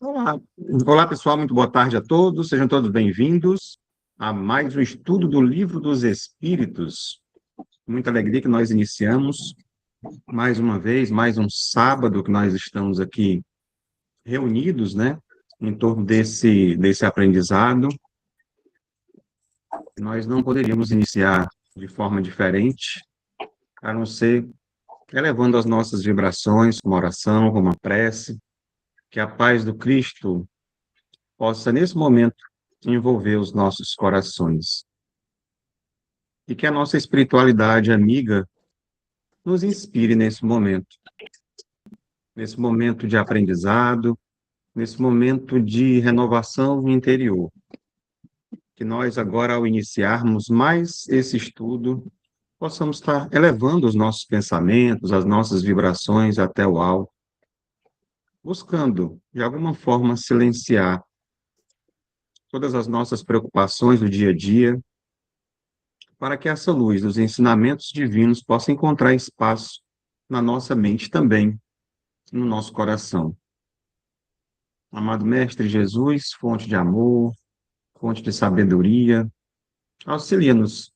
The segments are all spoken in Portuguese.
Olá, olá pessoal, muito boa tarde a todos, sejam todos bem-vindos a mais um estudo do Livro dos Espíritos. Muita alegria que nós iniciamos mais uma vez, mais um sábado que nós estamos aqui reunidos, né, em torno desse aprendizado. Nós não poderíamos iniciar de forma diferente, a não ser elevando as nossas vibrações com uma oração, com uma prece, que a paz do Cristo possa, nesse momento, envolver os nossos corações. E que a nossa espiritualidade amiga nos inspire nesse momento de aprendizado, nesse momento de renovação interior. Que nós, agora, ao iniciarmos mais esse estudo, possamos estar elevando os nossos pensamentos, as nossas vibrações até o alto, buscando, de alguma forma, silenciar todas as nossas preocupações do dia a dia, para que essa luz dos ensinamentos divinos possa encontrar espaço na nossa mente também, no nosso coração. Amado Mestre Jesus, fonte de amor, fonte de sabedoria, auxilia-nos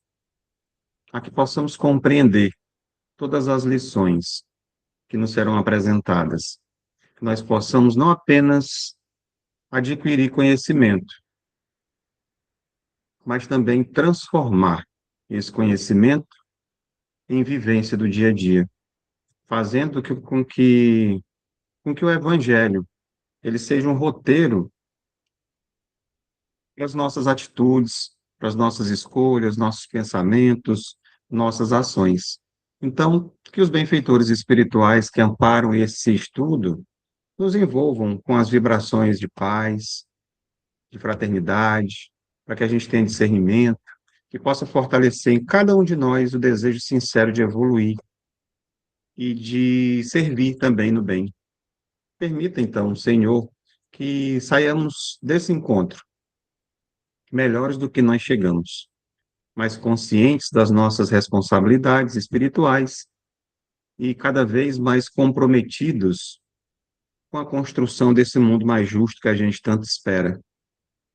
a que possamos compreender todas as lições que nos serão apresentadas, que nós possamos não apenas adquirir conhecimento, mas também transformar esse conhecimento em vivência do dia a dia, fazendo com que o Evangelho ele seja um roteiro para as nossas atitudes, para as nossas escolhas, nossos pensamentos, nossas ações. Então, que os benfeitores espirituais que amparam esse estudo nos envolvam com as vibrações de paz, de fraternidade, para que a gente tenha discernimento, que possa fortalecer em cada um de nós o desejo sincero de evoluir e de servir também no bem. Permita, então, Senhor, que saiamos desse encontro melhores do que nós chegamos, mais conscientes das nossas responsabilidades espirituais e cada vez mais comprometidos com a construção desse mundo mais justo que a gente tanto espera.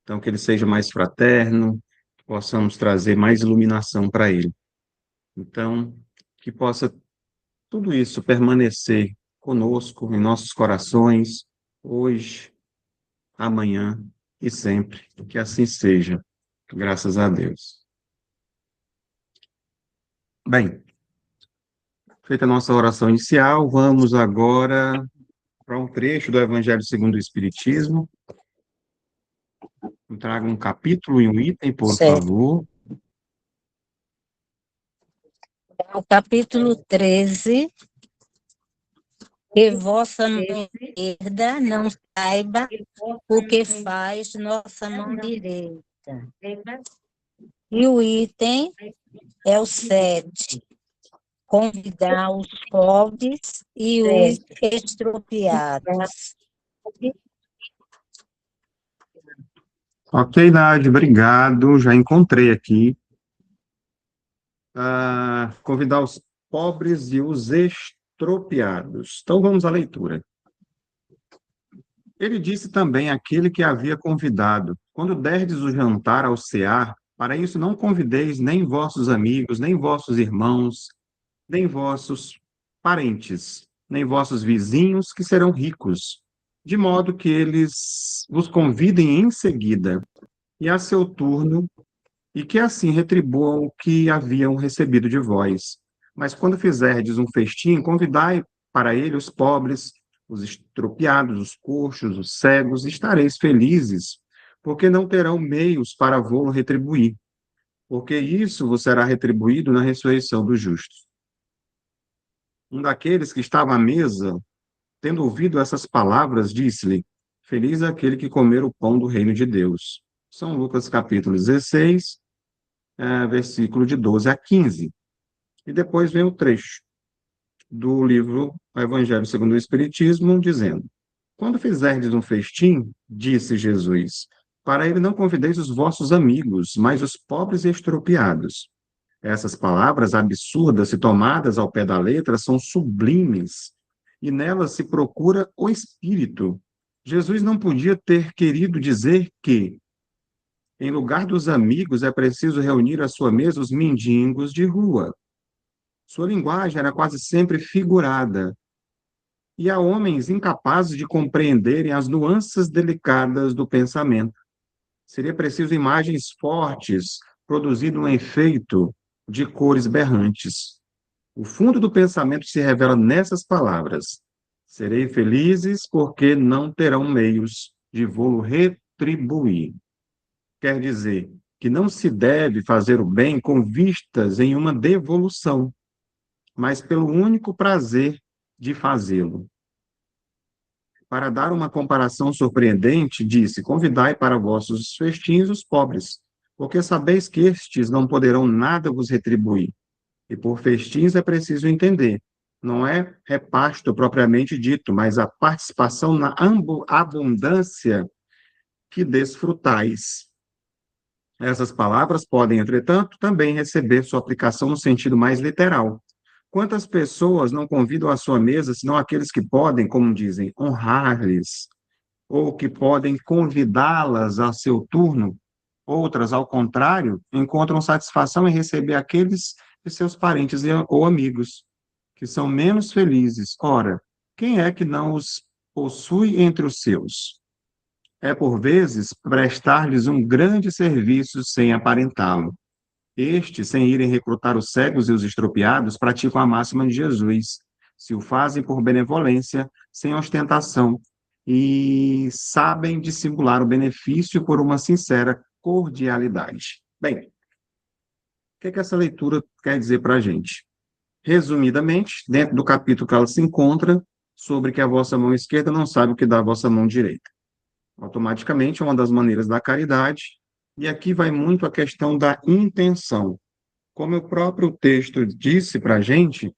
Então, que ele seja mais fraterno, que possamos trazer mais iluminação para ele. Então, que possa tudo isso permanecer conosco, em nossos corações, hoje, amanhã e sempre. Que assim seja, graças a Deus. Bem, feita a nossa oração inicial, vamos agora para um trecho do Evangelho segundo o Espiritismo. Traga um capítulo e um item, por Certo. favor. O capítulo 13, que vossa mão esquerda não saiba o que faz nossa mão direita. E o item é o 7, convidar os pobres e os estropiados. Ok, Nádia, obrigado. Já encontrei aqui. Convidar os pobres e os estropiados. Então, vamos à leitura. Ele disse também àquele que havia convidado: quando derdes o jantar ao cear, para isso não convideis nem vossos amigos, nem vossos irmãos, nem vossos parentes, nem vossos vizinhos, que serão ricos, de modo que eles vos convidem em seguida, e a seu turno, e que assim retribuam o que haviam recebido de vós. Mas quando fizerdes um festim, convidai para ele os pobres, os estropiados, os coxos, os cegos, e estareis felizes, porque não terão meios para vô-lo retribuir, porque isso vos será retribuído na ressurreição dos justos. Um daqueles que estava à mesa, tendo ouvido essas palavras, disse-lhe: Feliz é aquele que comer o pão do reino de Deus. São Lucas capítulo 16, versículo de 12 a 15. E depois vem o trecho do livro Evangelho segundo o Espiritismo, dizendo: Quando fizerdes um festim, disse Jesus, para ele não convideis os vossos amigos, mas os pobres e estropiados. Essas palavras absurdas, se tomadas ao pé da letra, são sublimes, e nelas se procura o espírito, Jesus não podia ter querido dizer que, em lugar dos amigos, é preciso reunir à sua mesa os mendigos de rua. Sua linguagem era quase sempre figurada, e há homens incapazes de compreenderem as nuances delicadas do pensamento. Seria preciso imagens fortes, produzindo um efeito de cores berrantes. O fundo do pensamento se revela nessas palavras: serei felizes porque não terão meios de vô-lo retribuir. Quer dizer, que não se deve fazer o bem com vistas em uma devolução, mas pelo único prazer de fazê-lo. Para dar uma comparação surpreendente, disse: convidai para vossos festins os pobres, porque sabeis que estes não poderão nada vos retribuir. E por festins é preciso entender, não é repasto propriamente dito, mas a participação na abundância que desfrutais. Essas palavras podem, entretanto, também receber sua aplicação no sentido mais literal. Quantas pessoas não convidam à sua mesa, senão aqueles que podem, como dizem, honrar-lhes, ou que podem convidá-las a seu turno? Outras, ao contrário, encontram satisfação em receber aqueles de seus parentes ou amigos, que são menos felizes. Ora, quem é que não os possui entre os seus? É, por vezes, prestar-lhes um grande serviço sem aparentá-lo. Estes, sem irem recrutar os cegos e os estropiados, praticam a máxima de Jesus. Se o fazem por benevolência, sem ostentação, e sabem dissimular o benefício por uma sincera cordialidade. Bem, o que essa leitura quer dizer para a gente? Resumidamente, dentro do capítulo que ela se encontra, sobre que a vossa mão esquerda não sabe o que dá a vossa mão direita. Automaticamente é uma das maneiras da caridade, e aqui vai muito a questão da intenção. Como o próprio texto disse para a gente,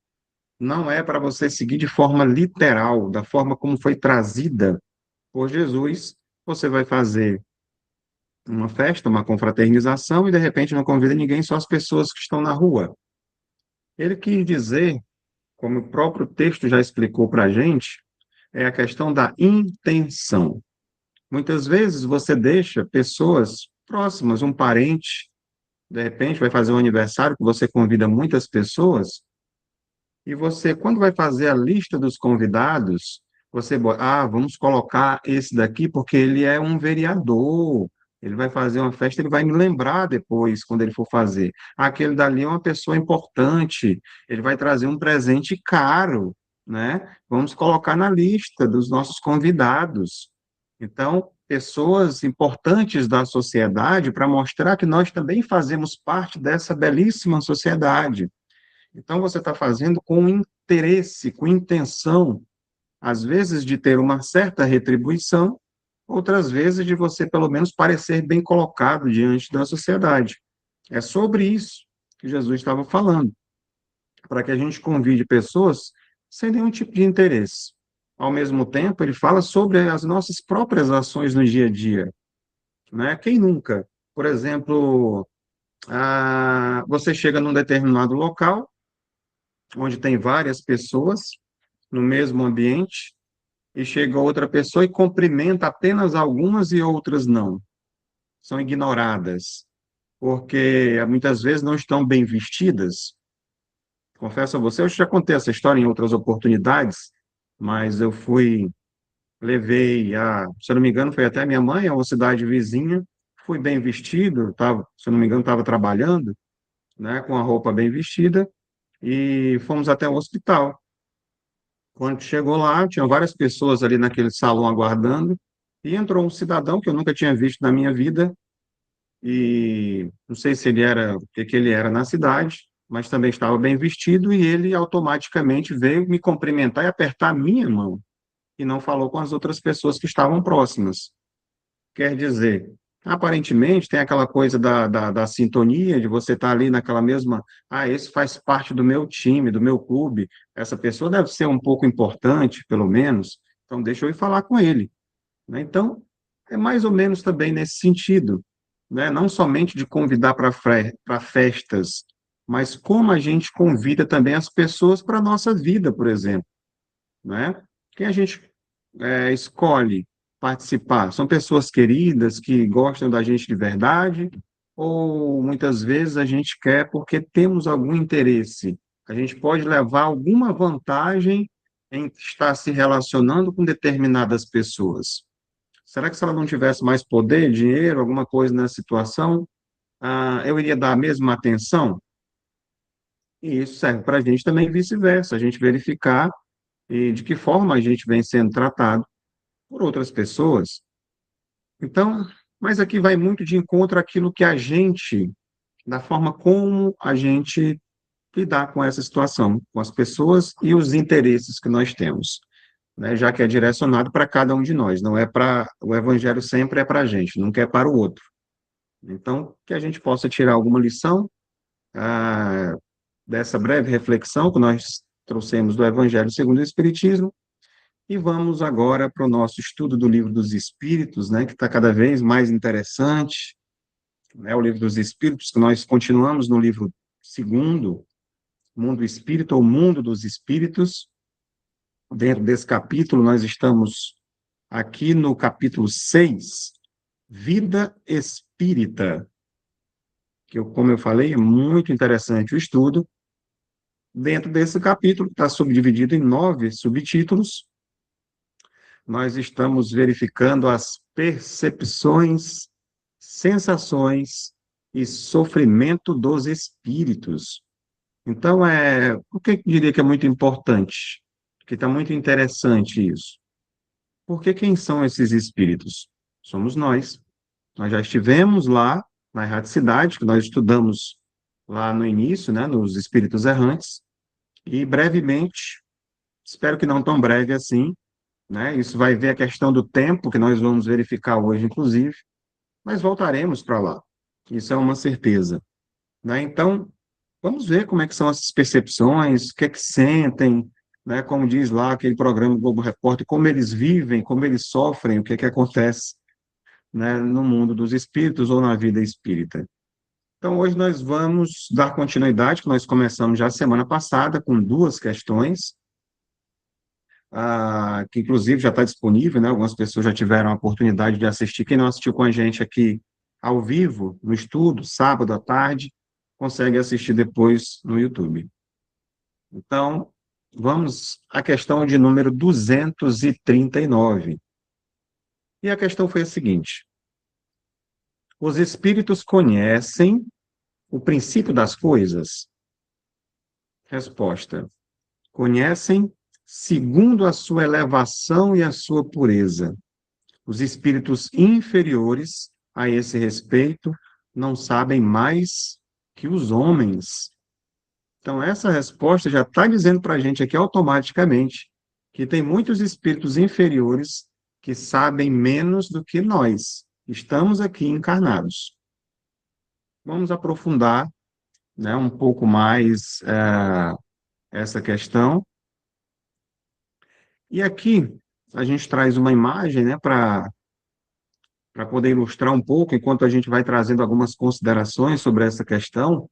não é para você seguir de forma literal, da forma como foi trazida por Jesus. Você vai fazer uma festa, uma confraternização, e de repente não convida ninguém, só as pessoas que estão na rua. Ele quis dizer, como o próprio texto já explicou para a gente, é a questão da intenção. Muitas vezes você deixa pessoas próximas, um parente, de repente vai fazer um aniversário que você convida muitas pessoas, e você, quando vai fazer a lista dos convidados, você bota, vamos colocar esse daqui porque ele é um vereador, ele vai fazer uma festa, ele vai me lembrar depois, quando ele for fazer. Aquele dali é uma pessoa importante, ele vai trazer um presente caro, né? Vamos colocar na lista dos nossos convidados. Então, pessoas importantes da sociedade para mostrar que nós também fazemos parte dessa belíssima sociedade. Então, você está fazendo com interesse, com intenção, às vezes de ter uma certa retribuição, outras vezes de você, pelo menos, parecer bem colocado diante da sociedade. É sobre isso que Jesus estava falando, para que a gente convide pessoas sem nenhum tipo de interesse. Ao mesmo tempo, ele fala sobre as nossas próprias ações no dia a dia, né? Quem nunca? Por exemplo, você chega num determinado local, onde tem várias pessoas no mesmo ambiente, e chega outra pessoa e cumprimenta apenas algumas e outras não. São ignoradas, porque muitas vezes não estão bem vestidas. Confesso a você, eu já contei essa história em outras oportunidades, mas levei se eu não me engano, foi até minha mãe, a uma cidade vizinha, fui bem vestido, se eu não me engano, estava trabalhando, né, com a roupa bem vestida, e fomos até o hospital. Quando chegou lá, tinha várias pessoas ali naquele salão aguardando, e entrou um cidadão que eu nunca tinha visto na minha vida, e não sei se ele era, o que que ele era na cidade, mas também estava bem vestido, e ele automaticamente veio me cumprimentar e apertar a minha mão, e não falou com as outras pessoas que estavam próximas. Quer dizer, aparentemente tem aquela coisa da sintonia, de você estar ali naquela mesma, esse faz parte do meu time, do meu clube, essa pessoa deve ser um pouco importante, pelo menos, então deixa eu ir falar com ele, né? Então, é mais ou menos também nesse sentido, né? Não somente de convidar para festas, mas como a gente convida também as pessoas para a nossa vida, por exemplo, né? Quem a gente escolhe participar? São pessoas queridas que gostam da gente de verdade? Ou muitas vezes a gente quer porque temos algum interesse? A gente pode levar alguma vantagem em estar se relacionando com determinadas pessoas. Será que se ela não tivesse mais poder, dinheiro, alguma coisa nessa situação, eu iria dar a mesma atenção? E isso serve para a gente também vice-versa, a gente verificar de que forma a gente vem sendo tratado por outras pessoas. Então, mas aqui vai muito de encontro àquilo que a gente, da forma como a gente lidar com essa situação, com as pessoas e os interesses que nós temos, né? Já que é direcionado para cada um de nós, não é para, o evangelho sempre é para a gente, nunca é para o outro. Então, que a gente possa tirar alguma lição dessa breve reflexão que nós trouxemos do Evangelho segundo o Espiritismo, e vamos agora para o nosso estudo do Livro dos Espíritos, né, que está cada vez mais interessante, né, o Livro dos Espíritos, que nós continuamos no livro segundo, Mundo Espírita, ou Mundo dos Espíritos. Dentro desse capítulo, nós estamos aqui no capítulo 6, Vida Espírita, que, como eu falei, é muito interessante o estudo. Dentro desse capítulo, que está subdividido em 9 subtítulos, nós estamos verificando as percepções, sensações e sofrimento dos espíritos. Então, por que eu diria que é muito importante? Que está muito interessante isso. Porque quem são esses espíritos? Somos nós. Nós já estivemos lá na erraticidade, que nós estudamos lá no início, né, nos espíritos errantes, e brevemente, espero que não tão breve assim, né? Isso vai ver a questão do tempo, que nós vamos verificar hoje, inclusive, mas voltaremos para lá. Isso é uma certeza, né? Então, vamos ver como é que são essas percepções, o que é que sentem, né? Como diz lá aquele programa Globo Repórter, como eles vivem, como eles sofrem, o que é que acontece, né, no mundo dos espíritos ou na vida espírita. Então, hoje nós vamos dar continuidade, que nós começamos já semana passada, com 2 questões, que inclusive já está disponível, né? Algumas pessoas já tiveram a oportunidade de assistir. Quem não assistiu com a gente aqui ao vivo, no estudo, sábado à tarde, consegue assistir depois no YouTube. Então, vamos à questão de número 239. E a questão foi a seguinte: os espíritos conhecem o princípio das coisas? Resposta: conhecem segundo a sua elevação e a sua pureza. Os espíritos inferiores, a esse respeito, não sabem mais que os homens. Então, essa resposta já está dizendo para a gente aqui automaticamente que tem muitos espíritos inferiores que sabem menos do que nós. Estamos aqui encarnados. Vamos aprofundar, né, um pouco mais essa questão. E aqui a gente traz uma imagem, né, para poder ilustrar um pouco, enquanto a gente vai trazendo algumas considerações sobre essa questão,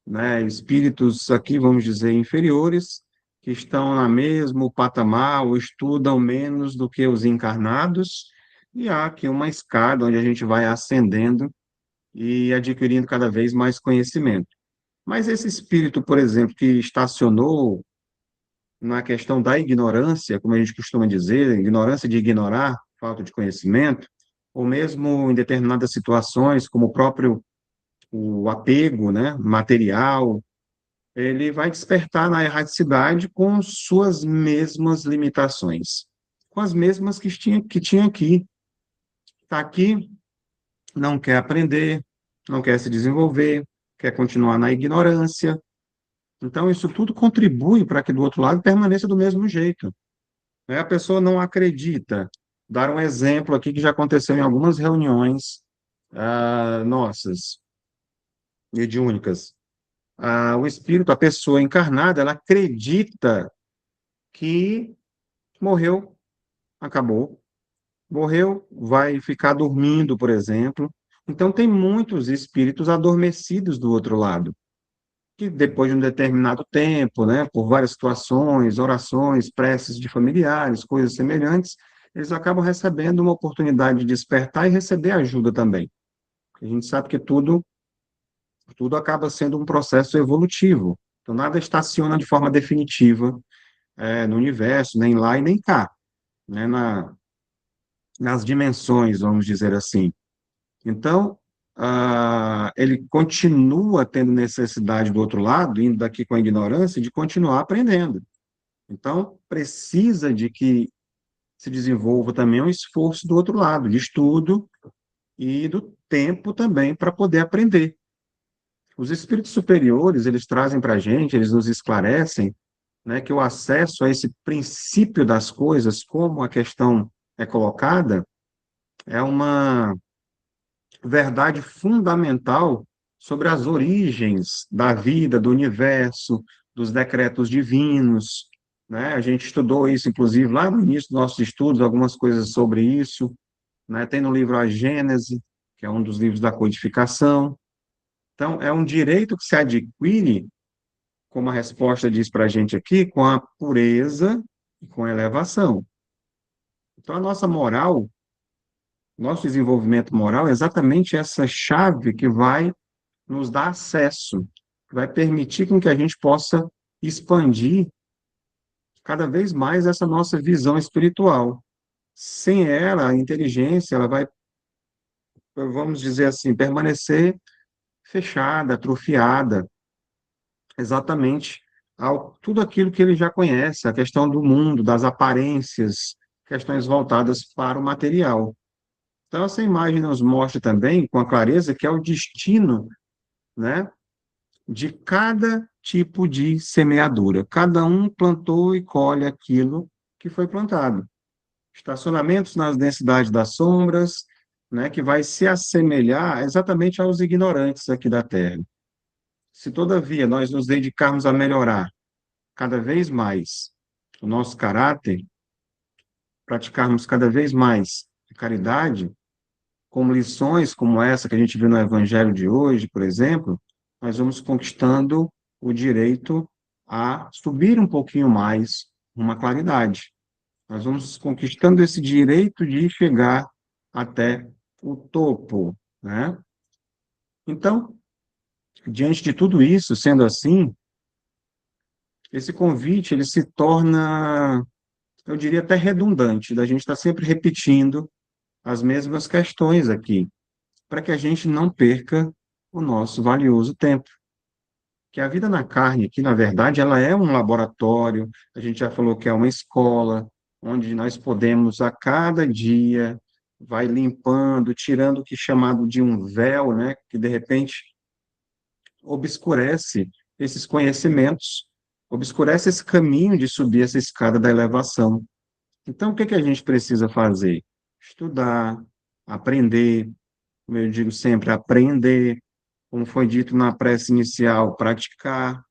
né, espíritos aqui, vamos dizer, inferiores, que estão no mesmo patamar ou estudam menos do que os encarnados, e há aqui uma escada onde a gente vai ascendendo e adquirindo cada vez mais conhecimento. Mas esse espírito, por exemplo, que estacionou na questão da ignorância, como a gente costuma dizer, ignorância de ignorar, falta de conhecimento, ou mesmo em determinadas situações, como o apego, né, material, ele vai despertar na erraticidade com suas mesmas limitações, com as mesmas que tinha aqui. Está aqui, não quer aprender, não quer se desenvolver, quer continuar na ignorância. Então, isso tudo contribui para que do outro lado permaneça do mesmo jeito, né? A pessoa não acredita. Dar um exemplo aqui que já aconteceu em algumas reuniões nossas, mediúnicas. O espírito, a pessoa encarnada, ela acredita que morreu, acabou. Morreu, vai ficar dormindo, por exemplo. Então, tem muitos espíritos adormecidos do outro lado, que depois de um determinado tempo, né, por várias situações, orações, preces de familiares, coisas semelhantes, eles acabam recebendo uma oportunidade de despertar e receber ajuda também. A gente sabe que tudo acaba sendo um processo evolutivo. Então, nada estaciona de forma definitiva no universo, nem lá e nem cá, né, nas dimensões, vamos dizer assim. Então, ele continua tendo necessidade do outro lado, indo daqui com a ignorância, de continuar aprendendo. Então, precisa de que se desenvolva também um esforço do outro lado, de estudo e do tempo também para poder aprender. Os espíritos superiores, eles trazem para a gente, eles nos esclarecem, né, que o acesso a esse princípio das coisas, como a questão é colocada, é uma verdade fundamental sobre as origens da vida, do universo, dos decretos divinos, né? A gente estudou isso, inclusive, lá no início dos nossos estudos, algumas coisas sobre isso, né? Tem no livro A Gênese, que é um dos livros da codificação. Então, é um direito que se adquire, como a resposta diz para a gente aqui, com a pureza e com a elevação. Então, a nossa moral, nosso desenvolvimento moral é exatamente essa chave que vai nos dar acesso, que vai permitir com que a gente possa expandir cada vez mais essa nossa visão espiritual. Sem ela, a inteligência, ela vai, vamos dizer assim, permanecer fechada, atrofiada, exatamente ao tudo aquilo que ele já conhece, a questão do mundo, das aparências, questões voltadas para o material. Então, essa imagem nos mostra também, com a clareza, que é o destino, né, de cada tipo de semeadura. Cada um plantou e colhe aquilo que foi plantado. Estacionamentos nas densidades das sombras, né, que vai se assemelhar exatamente aos ignorantes aqui da Terra. Se, todavia, nós nos dedicarmos a melhorar cada vez mais o nosso caráter, praticarmos cada vez mais a caridade, como lições como essa que a gente viu no Evangelho de hoje, por exemplo, nós vamos conquistando o direito a subir um pouquinho mais uma claridade. Nós vamos conquistando esse direito de chegar até o topo, né? Então, diante de tudo isso, sendo assim, esse convite ele se torna, eu diria até redundante, da gente estar sempre repetindo as mesmas questões aqui, para que a gente não perca o nosso valioso tempo. Que a vida na carne aqui, na verdade, ela é um laboratório, a gente já falou que é uma escola, onde nós podemos, a cada dia, vai limpando, tirando o que é chamado de um véu, né, que de repente obscurece esses conhecimentos, obscurece esse caminho de subir essa escada da elevação. Então, o que que a gente precisa fazer? Estudar, aprender, como eu digo sempre, aprender, como foi dito na prece inicial, praticar,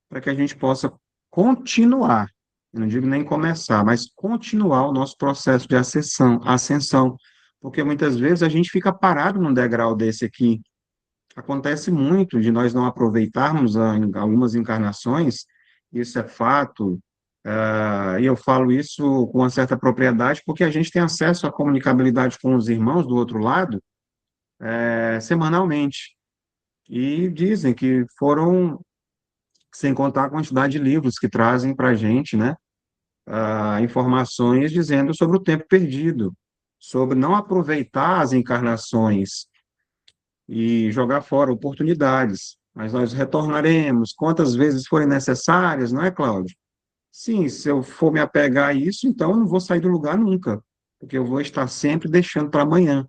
para que a gente possa continuar, eu não digo nem começar, mas continuar o nosso processo de ascensão, porque muitas vezes a gente fica parado num degrau desse aqui. Acontece muito de nós não aproveitarmos algumas encarnações, isso é fato, e eu falo isso com uma certa propriedade, porque a gente tem acesso à comunicabilidade com os irmãos do outro lado, semanalmente. E dizem que foram, sem contar a quantidade de livros que trazem para a gente, né, informações dizendo sobre o tempo perdido, sobre não aproveitar as encarnações e jogar fora oportunidades. Mas nós retornaremos quantas vezes forem necessárias, não é, Cláudio? Sim, se eu for me apegar a isso, então eu não vou sair do lugar nunca, porque eu vou estar sempre deixando para amanhã.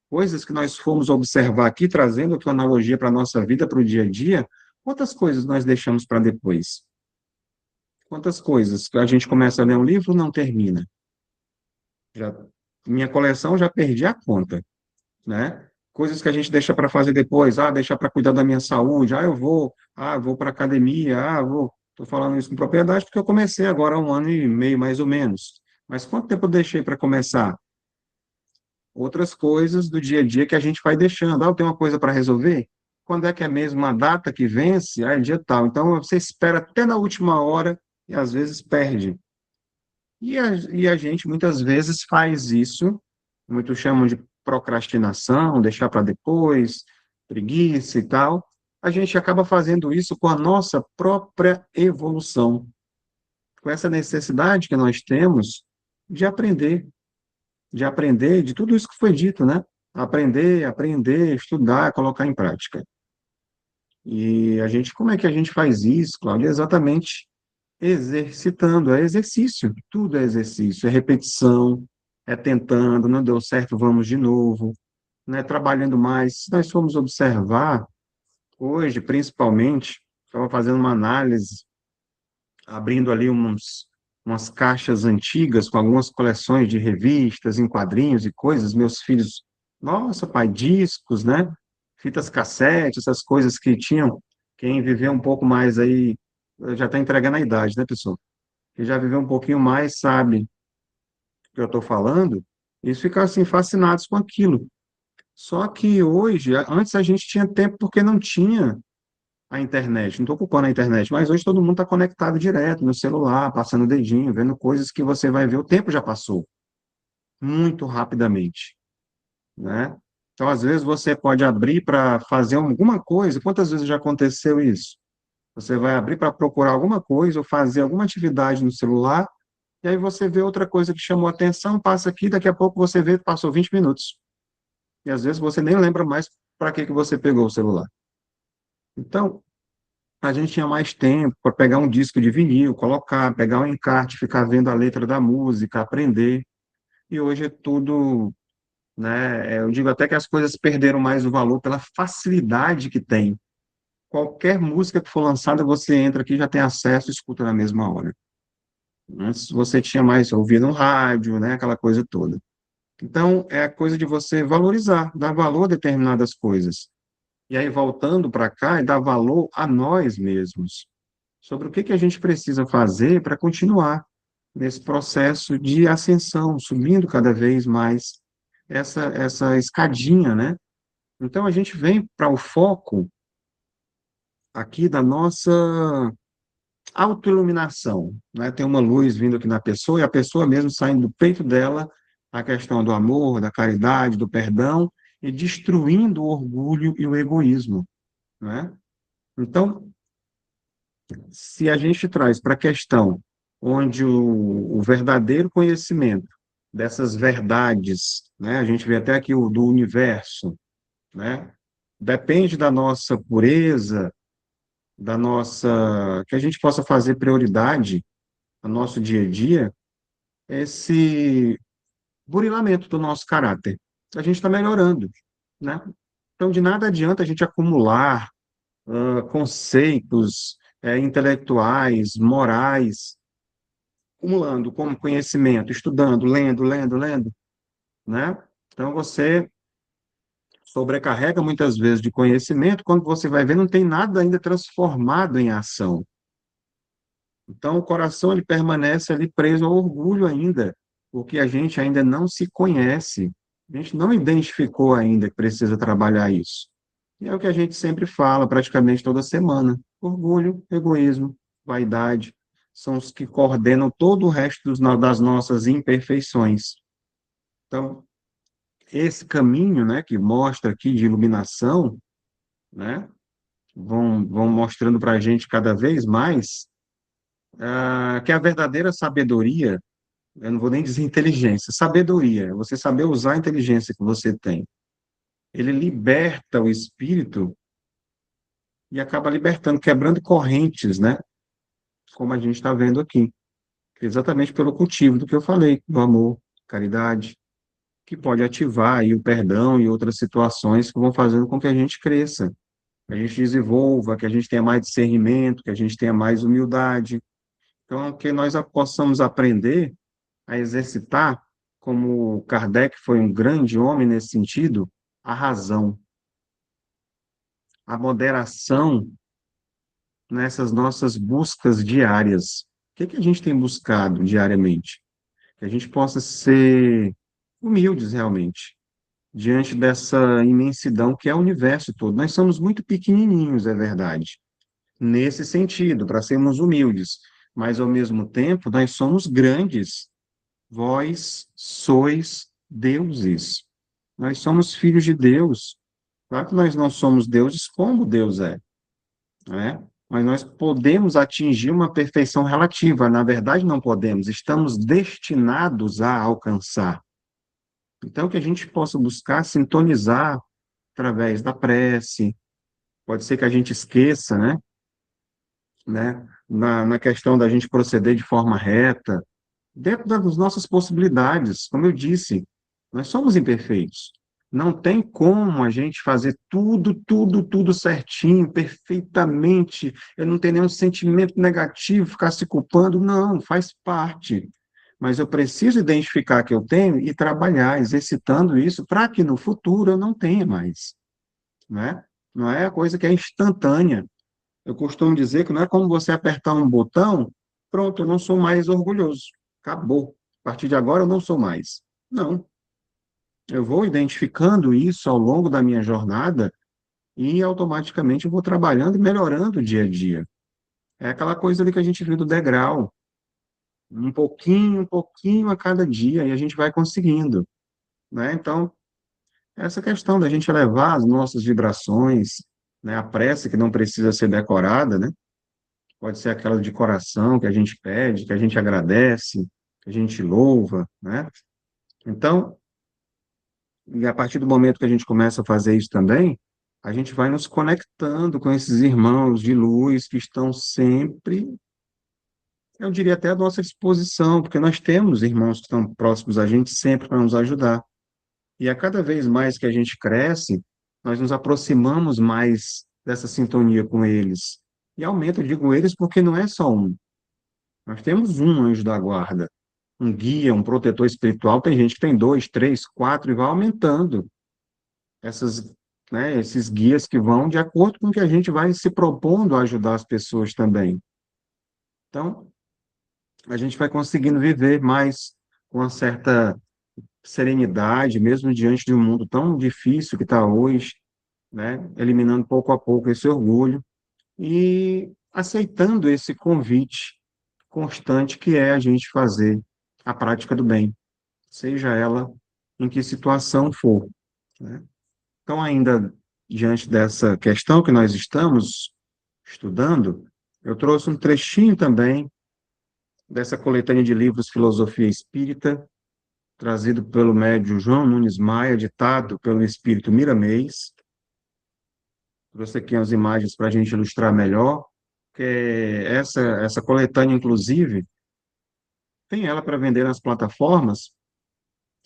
Coisas que nós fomos observar aqui, trazendo aqui uma analogia para a nossa vida, para o dia a dia, quantas coisas nós deixamos para depois? Quantas coisas que a gente começa a ler um livro não termina? Já, minha coleção já perdi a conta, né? Coisas que a gente deixa para fazer depois, deixar para cuidar da minha saúde, vou para academia, vou. Estou falando isso com propriedade porque eu comecei agora há 1 ano e meio, mais ou menos. Mas quanto tempo eu deixei para começar? Outras coisas do dia a dia que a gente vai deixando. Eu tenho uma coisa para resolver? Quando é que é mesmo a data que vence? É dia tal. Então, você espera até na última hora e às vezes perde. E a gente muitas vezes faz isso, muitos chamam de procrastinação, deixar para depois, preguiça e tal. A gente acaba fazendo isso com a nossa própria evolução, com essa necessidade que nós temos de aprender, de tudo isso que foi dito, né? Aprender, estudar, colocar em prática. E a gente, como é que a gente faz isso, Cláudia? Exatamente exercitando, é exercício, tudo é exercício, é repetição, é tentando, não deu certo, vamos de novo, né? Trabalhando mais. Se nós formos observar, hoje, principalmente, estava fazendo uma análise, abrindo ali umas caixas antigas com algumas coleções de revistas, em quadrinhos e coisas, meus filhos, nossa, pai, discos, né? Fitas cassete, essas coisas que tinham, quem viveu um pouco mais aí, já está entregando a idade, né, pessoal? Que já viveu um pouquinho mais, sabe o que eu estou falando, eles ficam assim fascinados com aquilo. Só que hoje, antes a gente tinha tempo porque não tinha a internet. Não estou culpando a internet, mas hoje todo mundo está conectado direto no celular, passando o dedinho, vendo coisas que você vai ver, o tempo já passou muito rapidamente, né? Então, às vezes, você pode abrir para fazer alguma coisa. Quantas vezes já aconteceu isso? Você vai abrir para procurar alguma coisa ou fazer alguma atividade no celular, e aí você vê outra coisa que chamou a atenção, passa aqui, daqui a pouco você vê, passou 20 minutos. E às vezes você nem lembra mais para que que você pegou o celular. Então, a gente tinha mais tempo para pegar um disco de vinil, colocar, pegar um encarte, ficar vendo a letra da música, aprender. E hoje é tudo, né? Eu digo até que as coisas perderam mais o valor pela facilidade que tem. Qualquer música que for lançada, você entra aqui, já tem acesso e escuta na mesma hora. Antes você tinha mais ouvido no rádio, né? Aquela coisa toda. Então, é a coisa de você valorizar, dar valor a determinadas coisas. E aí, voltando para cá, é dar valor a nós mesmos, sobre o que que a gente precisa fazer para continuar nesse processo de ascensão, subindo cada vez mais essa escadinha, né? Então, a gente vem para o foco aqui da nossa autoiluminação, né? Tem uma luz vindo aqui na pessoa e a pessoa mesmo saindo do peito dela a questão do amor, da caridade, do perdão e destruindo o orgulho e o egoísmo, né? Então, se a gente traz para a questão onde o verdadeiro conhecimento dessas verdades, né? A gente vê até aqui o do universo, né? Depende da nossa pureza, da nossa, que a gente possa fazer prioridade no nosso dia a dia, esse burilamento do nosso caráter. A gente está melhorando, né? Então, de nada adianta a gente acumular conceitos intelectuais, morais, acumulando como conhecimento, estudando, lendo, né? Então, você sobrecarrega muitas vezes de conhecimento, quando você vai ver, não tem nada ainda transformado em ação. Então, o coração ele permanece ali preso ao orgulho ainda, porque a gente ainda não se conhece, a gente não identificou ainda que precisa trabalhar isso. E é o que a gente sempre fala, praticamente toda semana. Orgulho, egoísmo, vaidade, são os que coordenam todo o resto das nossas imperfeições. Então, esse caminho, né, que mostra aqui de iluminação, né, vão mostrando para a gente cada vez mais que a verdadeira sabedoria, eu não vou nem dizer inteligência, sabedoria, é você saber usar a inteligência que você tem. Ele liberta o espírito e acaba libertando, quebrando correntes, né? Como a gente está vendo aqui. Exatamente pelo cultivo do que eu falei, do amor, caridade, que pode ativar aí o perdão e outras situações que vão fazendo com que a gente cresça, que a gente desenvolva, que a gente tenha mais discernimento, que a gente tenha mais humildade. Então, que nós possamos aprender a exercitar, como Kardec foi um grande homem nesse sentido, a razão, a moderação nessas nossas buscas diárias. O que que a gente tem buscado diariamente? Que a gente possa ser humildes realmente, diante dessa imensidão que é o universo todo. Nós somos muito pequenininhos, é verdade, nesse sentido, para sermos humildes. mas ao mesmo tempo nós somos grandes. Vós sois deuses. Nós somos filhos de Deus. Claro que nós não somos deuses como Deus é, né? Mas nós podemos atingir uma perfeição relativa. Na verdade, não podemos. Estamos destinados a alcançar. Então, que a gente possa buscar sintonizar através da prece. Pode ser que a gente esqueça, na questão da gente proceder de forma reta, dentro das nossas possibilidades. Como eu disse, nós somos imperfeitos. Não tem como a gente fazer tudo certinho, perfeitamente. Eu não tenho nenhum sentimento negativo, ficar se culpando. Não, faz parte. Mas eu preciso identificar que eu tenho e trabalhar, exercitando isso, para que no futuro eu não tenha mais, né? Não é a coisa que é instantânea. Eu costumo dizer que não é como você apertar um botão, pronto, eu não sou mais orgulhoso. Acabou. A partir de agora eu não sou mais. Não. Eu vou identificando isso ao longo da minha jornada e automaticamente eu vou trabalhando e melhorando dia a dia. É aquela coisa ali que a gente viu do degrau, um pouquinho a cada dia, e a gente vai conseguindo, né? Então, essa questão da gente elevar as nossas vibrações, né? A prece que não precisa ser decorada, né? Pode ser aquela de coração que a gente pede, que a gente agradece, que a gente louva, né? Então, e a partir do momento que a gente começa a fazer isso também, a gente vai nos conectando com esses irmãos de luz que estão sempre, eu diria até à nossa disposição, porque nós temos irmãos que estão próximos a gente sempre para nos ajudar. E a cada vez mais que a gente cresce, nós nos aproximamos mais dessa sintonia com eles. E aumenta, eu digo eles, porque não é só um. Nós temos um anjo da guarda, um guia, um protetor espiritual. Tem gente que tem dois, três, quatro e vai aumentando essas, esses guias que vão de acordo com o que a gente vai se propondo a ajudar as pessoas também. Então, a gente vai conseguindo viver mais com uma certa serenidade, mesmo diante de um mundo tão difícil que está hoje, né? Eliminando pouco a pouco esse orgulho e aceitando esse convite constante que é a gente fazer a prática do bem, seja ela em que situação for, né? Então, ainda diante dessa questão que nós estamos estudando, eu trouxe um trechinho também dessa coletânea de livros Filosofia Espírita, trazido pelo médium João Nunes Maia, ditado pelo espírito Miramês. Trouxe aqui as imagens para a gente ilustrar melhor, que essa coletânea, inclusive, tem ela para vender nas plataformas,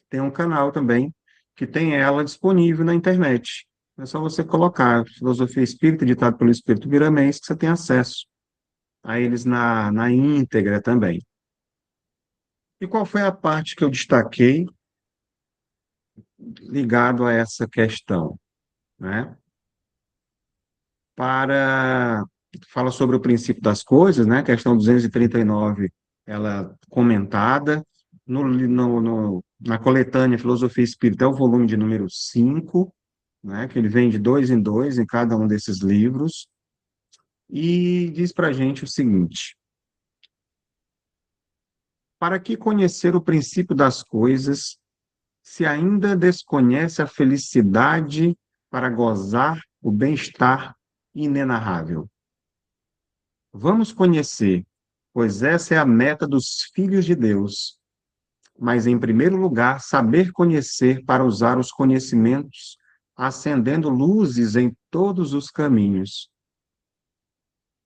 tem um canal também que tem ela disponível na internet. É só você colocar Filosofia Espírita, ditado pelo Espírito Miramês, que você tem acesso a eles na íntegra também. E qual foi a parte que eu destaquei ligado a essa questão, né? Fala sobre o princípio das coisas, né? Questão 239, ela comentada. Na coletânea Filosofia Espírita é o volume de número 5, né? Que ele vem de dois em dois em cada um desses livros, e diz para a gente o seguinte: para que conhecer o princípio das coisas, se ainda desconhece a felicidade para gozar o bem-estar inenarrável? Vamos conhecer, pois essa é a meta dos filhos de Deus, mas, em primeiro lugar, saber conhecer para usar os conhecimentos, acendendo luzes em todos os caminhos.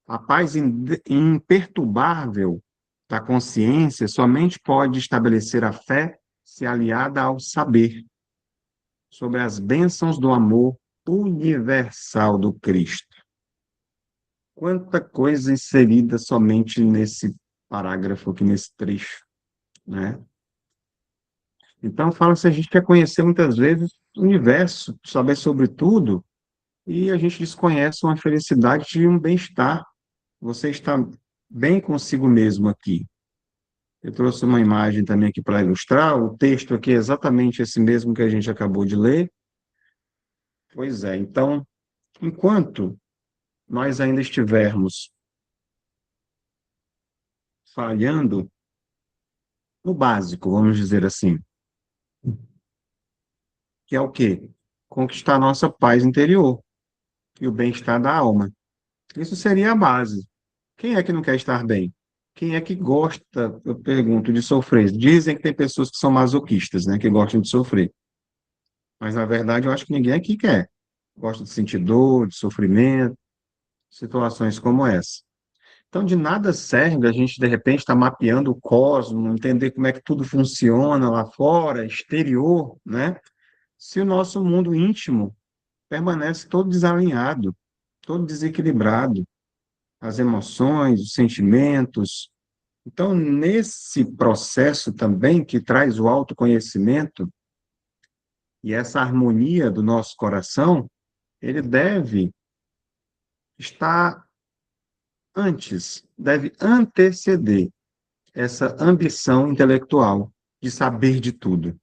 A paz imperturbável da consciência somente pode estabelecer a fé se aliada ao saber sobre as bênçãos do amor universal do Cristo. Quanta coisa inserida somente nesse parágrafo aqui, nesse trecho, né? Então, fala se a gente quer conhecer muitas vezes o universo, saber sobre tudo, e a gente desconhece uma felicidade e um bem-estar. Você está bem consigo mesmo aqui. Eu trouxe uma imagem também aqui para ilustrar. O texto aqui é exatamente esse mesmo que a gente acabou de ler. Pois é, então, enquanto nós ainda estivermos falhando no básico, vamos dizer assim, que é o quê? Conquistar a nossa paz interior e o bem-estar da alma. Isso seria a base. Quem é que não quer estar bem? Quem é que gosta, eu pergunto, de sofrer? Dizem que tem pessoas que são masoquistas, né, que gostam de sofrer. Mas, na verdade, eu acho que ninguém aqui quer. Gosta de sentir dor, de sofrimento, situações como essa. Então, de nada serve a gente, de repente, estar mapeando o cosmos, entender como é que tudo funciona lá fora, exterior, né? Se o nosso mundo íntimo permanece todo desalinhado, todo desequilibrado, as emoções, os sentimentos. Então, nesse processo também que traz o autoconhecimento e essa harmonia do nosso coração, ele deve estar antes, deve anteceder essa ambição intelectual de saber de tudo.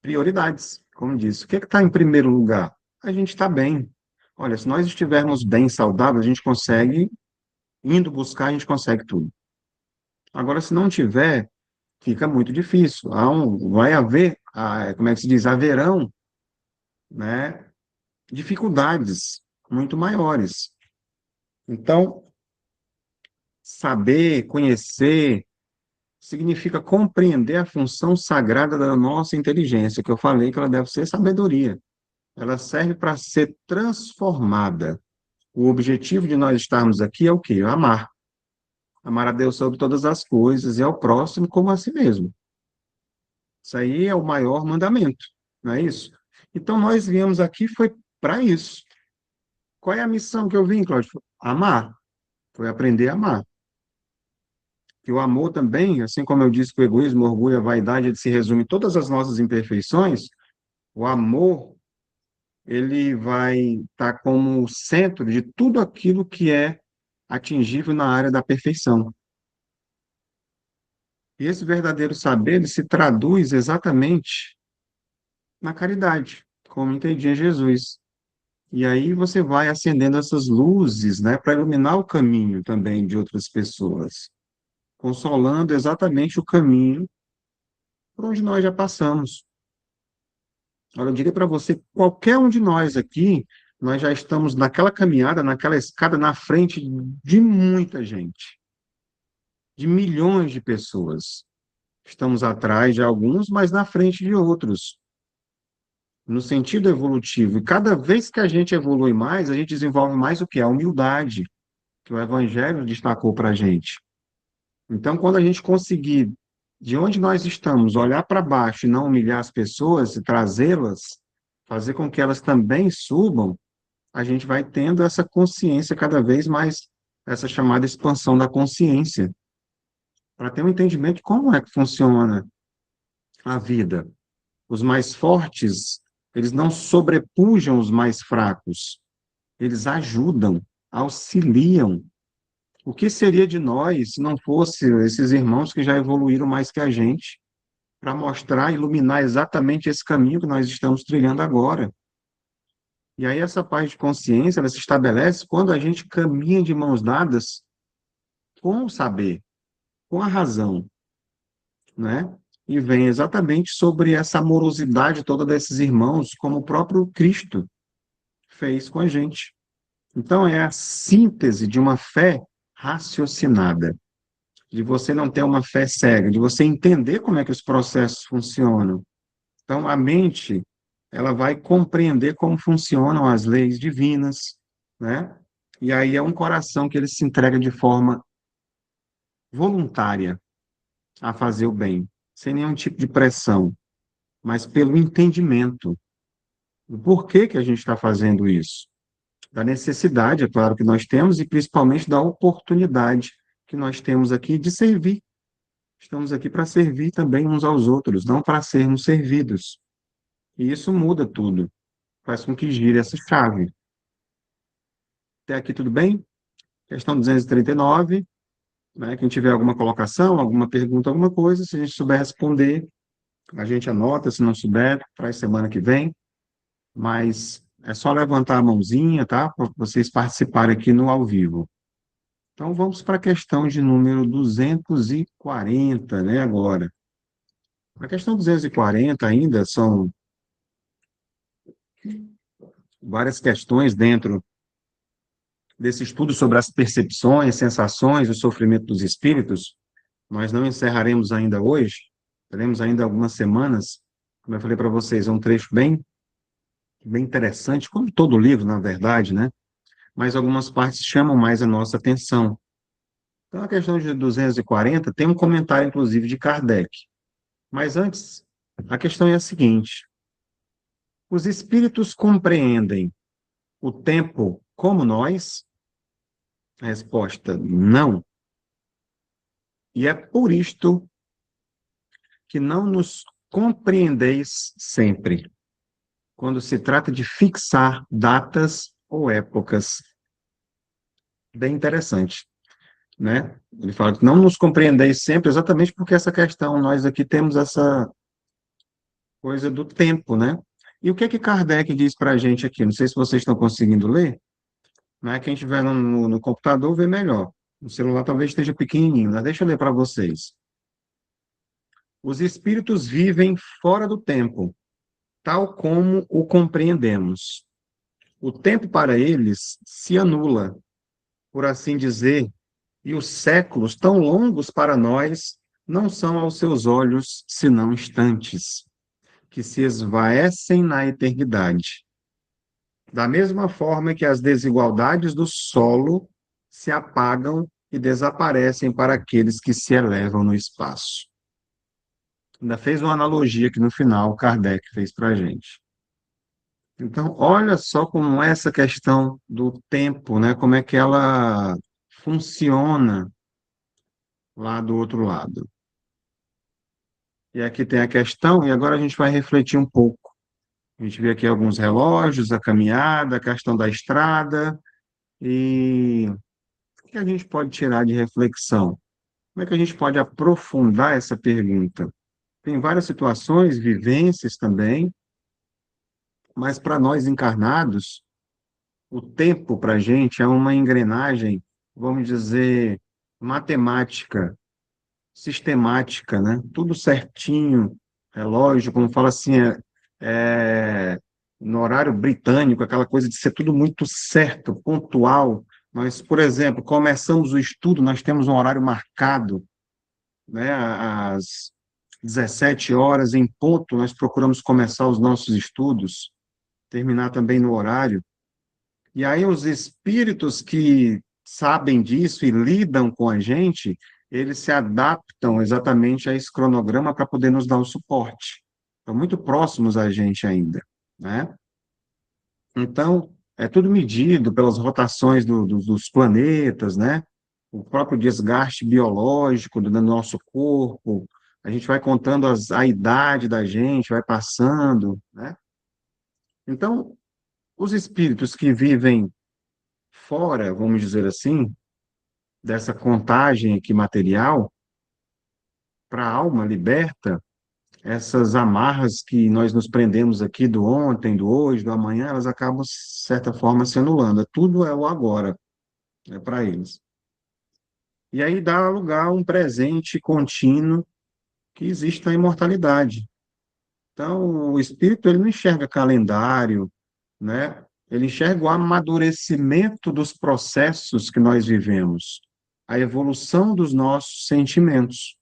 Prioridades, como disse. O que está em primeiro lugar? A gente está bem. Olha, se nós estivermos bem saudáveis, a gente consegue, indo buscar, a gente consegue tudo. Agora, se não tiver, fica muito difícil. Vai haver, como é que se diz, haverão, né, dificuldades muito maiores. Então, saber, conhecer, significa compreender a função sagrada da nossa inteligência, que eu falei que ela deve ser sabedoria. Ela serve para ser transformada. O objetivo de nós estarmos aqui é o quê? Amar. Amar a Deus sobre todas as coisas e ao próximo como a si mesmo. Isso aí é o maior mandamento, não é isso? Então, nós viemos aqui foi para isso. Qual é a missão que eu vim, Cláudio? Amar. Foi aprender a amar. Que o amor também, assim como eu disse que o egoísmo, o orgulho, a vaidade, ele se resume em todas as nossas imperfeições, o amor, ele vai estar como centro de tudo aquilo que é atingível na área da perfeição. E esse verdadeiro saber, ele se traduz exatamente na caridade, como entendi em Jesus. E aí você vai acendendo essas luzes, né, para iluminar o caminho também de outras pessoas, consolando exatamente o caminho por onde nós já passamos. Olha, eu diria para você, qualquer um de nós aqui, nós já estamos naquela caminhada, naquela escada, na frente de muita gente, de milhões de pessoas. Estamos atrás de alguns, mas na frente de outros, no sentido evolutivo. E cada vez que a gente evolui mais, a gente desenvolve mais o que? A humildade, que o Evangelho destacou para a gente. Então, quando a gente conseguir, de onde nós estamos, olhar para baixo e não humilhar as pessoas e trazê-las, fazer com que elas também subam, a gente vai tendo essa consciência cada vez mais, essa chamada expansão da consciência, para ter um entendimento de como é que funciona a vida. Os mais fortes, eles não sobrepujam os mais fracos, eles ajudam, auxiliam. O que seria de nós se não fosse esses irmãos que já evoluíram mais que a gente, para mostrar, iluminar exatamente esse caminho que nós estamos trilhando agora? E aí essa paz de consciência, ela se estabelece quando a gente caminha de mãos dadas com o saber, com a razão, né? E vem exatamente sobre essa amorosidade toda desses irmãos, como o próprio Cristo fez com a gente. Então, é a síntese de uma fé raciocinada, de você não ter uma fé cega, de você entender como é que os processos funcionam. Então, a mente, ela vai compreender como funcionam as leis divinas, né? E aí é um coração que ele se entrega de forma voluntária a fazer o bem, sem nenhum tipo de pressão, mas pelo entendimento do porquê que a gente está fazendo isso. Da necessidade, é claro, que nós temos, e principalmente da oportunidade que nós temos aqui de servir. Estamos aqui para servir também uns aos outros, não para sermos servidos. E isso muda tudo, faz com que gire essa chave. Até aqui tudo bem? Questão 239, né? Quem tiver alguma colocação, alguma pergunta, alguma coisa, se a gente souber responder, a gente anota, se não souber, traz semana que vem. Mas é só levantar a mãozinha, tá? Para vocês participarem aqui no ao vivo. Então, vamos para a questão de número 240, né, agora. A questão 240 ainda são várias questões dentro desse estudo sobre as percepções, sensações, o sofrimento dos espíritos. Nós não encerraremos ainda hoje, teremos ainda algumas semanas. Como eu falei para vocês, é um trecho bem interessante, como todo livro, na verdade, né? Mas algumas partes chamam mais a nossa atenção. Então, a questão de 240 tem um comentário, inclusive, de Kardec. Mas antes, a questão é a seguinte: os espíritos compreendem o tempo como nós? A resposta, não. E é por isto que não nos compreendeis sempre, quando se trata de fixar datas ou épocas. Bem interessante, né? Ele fala que não nos compreendeis sempre, exatamente porque essa questão, nós aqui temos essa coisa do tempo, né? E o que é que Kardec diz para a gente aqui? Não sei se vocês estão conseguindo ler, né? Quem estiver no computador vê melhor. O celular talvez esteja pequenininho, né? Deixa eu ler para vocês. Os espíritos vivem fora do tempo, tal como o compreendemos. O tempo para eles se anula, por assim dizer, e os séculos tão longos para nós não são aos seus olhos senão instantes, que se esvaecem na eternidade. Da mesma forma que as desigualdades do solo se apagam e desaparecem para aqueles que se elevam no espaço. Ainda fez uma analogia que no final Kardec fez para a gente. Então, olha só como é essa questão do tempo, né? Como é que ela funciona lá do outro lado. E aqui tem a questão, e agora a gente vai refletir um pouco. A gente vê aqui alguns relógios, a caminhada, a questão da estrada, e o que a gente pode tirar de reflexão? Como é que a gente pode aprofundar essa pergunta? Tem várias situações, vivências também, mas para nós encarnados, o tempo para a gente é uma engrenagem, vamos dizer, matemática, sistemática, né? Tudo certinho, relógio, como fala assim, é, no horário britânico, aquela coisa de ser tudo muito certo, pontual. Nós, por exemplo, começamos o estudo, nós temos um horário marcado, né? Às 17 horas em ponto, nós procuramos começar os nossos estudos, terminar também no horário. E aí os espíritos que sabem disso e lidam com a gente, eles se adaptam exatamente a esse cronograma para poder nos dar o suporte. Estão muito próximos a gente ainda, né? Então, é tudo medido pelas rotações dos planetas, né? O próprio desgaste biológico do nosso corpo, a gente vai contando a idade da gente, vai passando, né? Então, os espíritos que vivem fora, vamos dizer assim, dessa contagem aqui material, para a alma liberta, essas amarras que nós nos prendemos aqui do ontem, do hoje, do amanhã, elas acabam, de certa forma, se anulando. Tudo é o agora, né, para eles. E aí dá lugar a um presente contínuo que existe na imortalidade. Então, o espírito, ele não enxerga calendário, né? Ele enxerga o amadurecimento dos processos que nós vivemos, a evolução dos nossos sentimentos.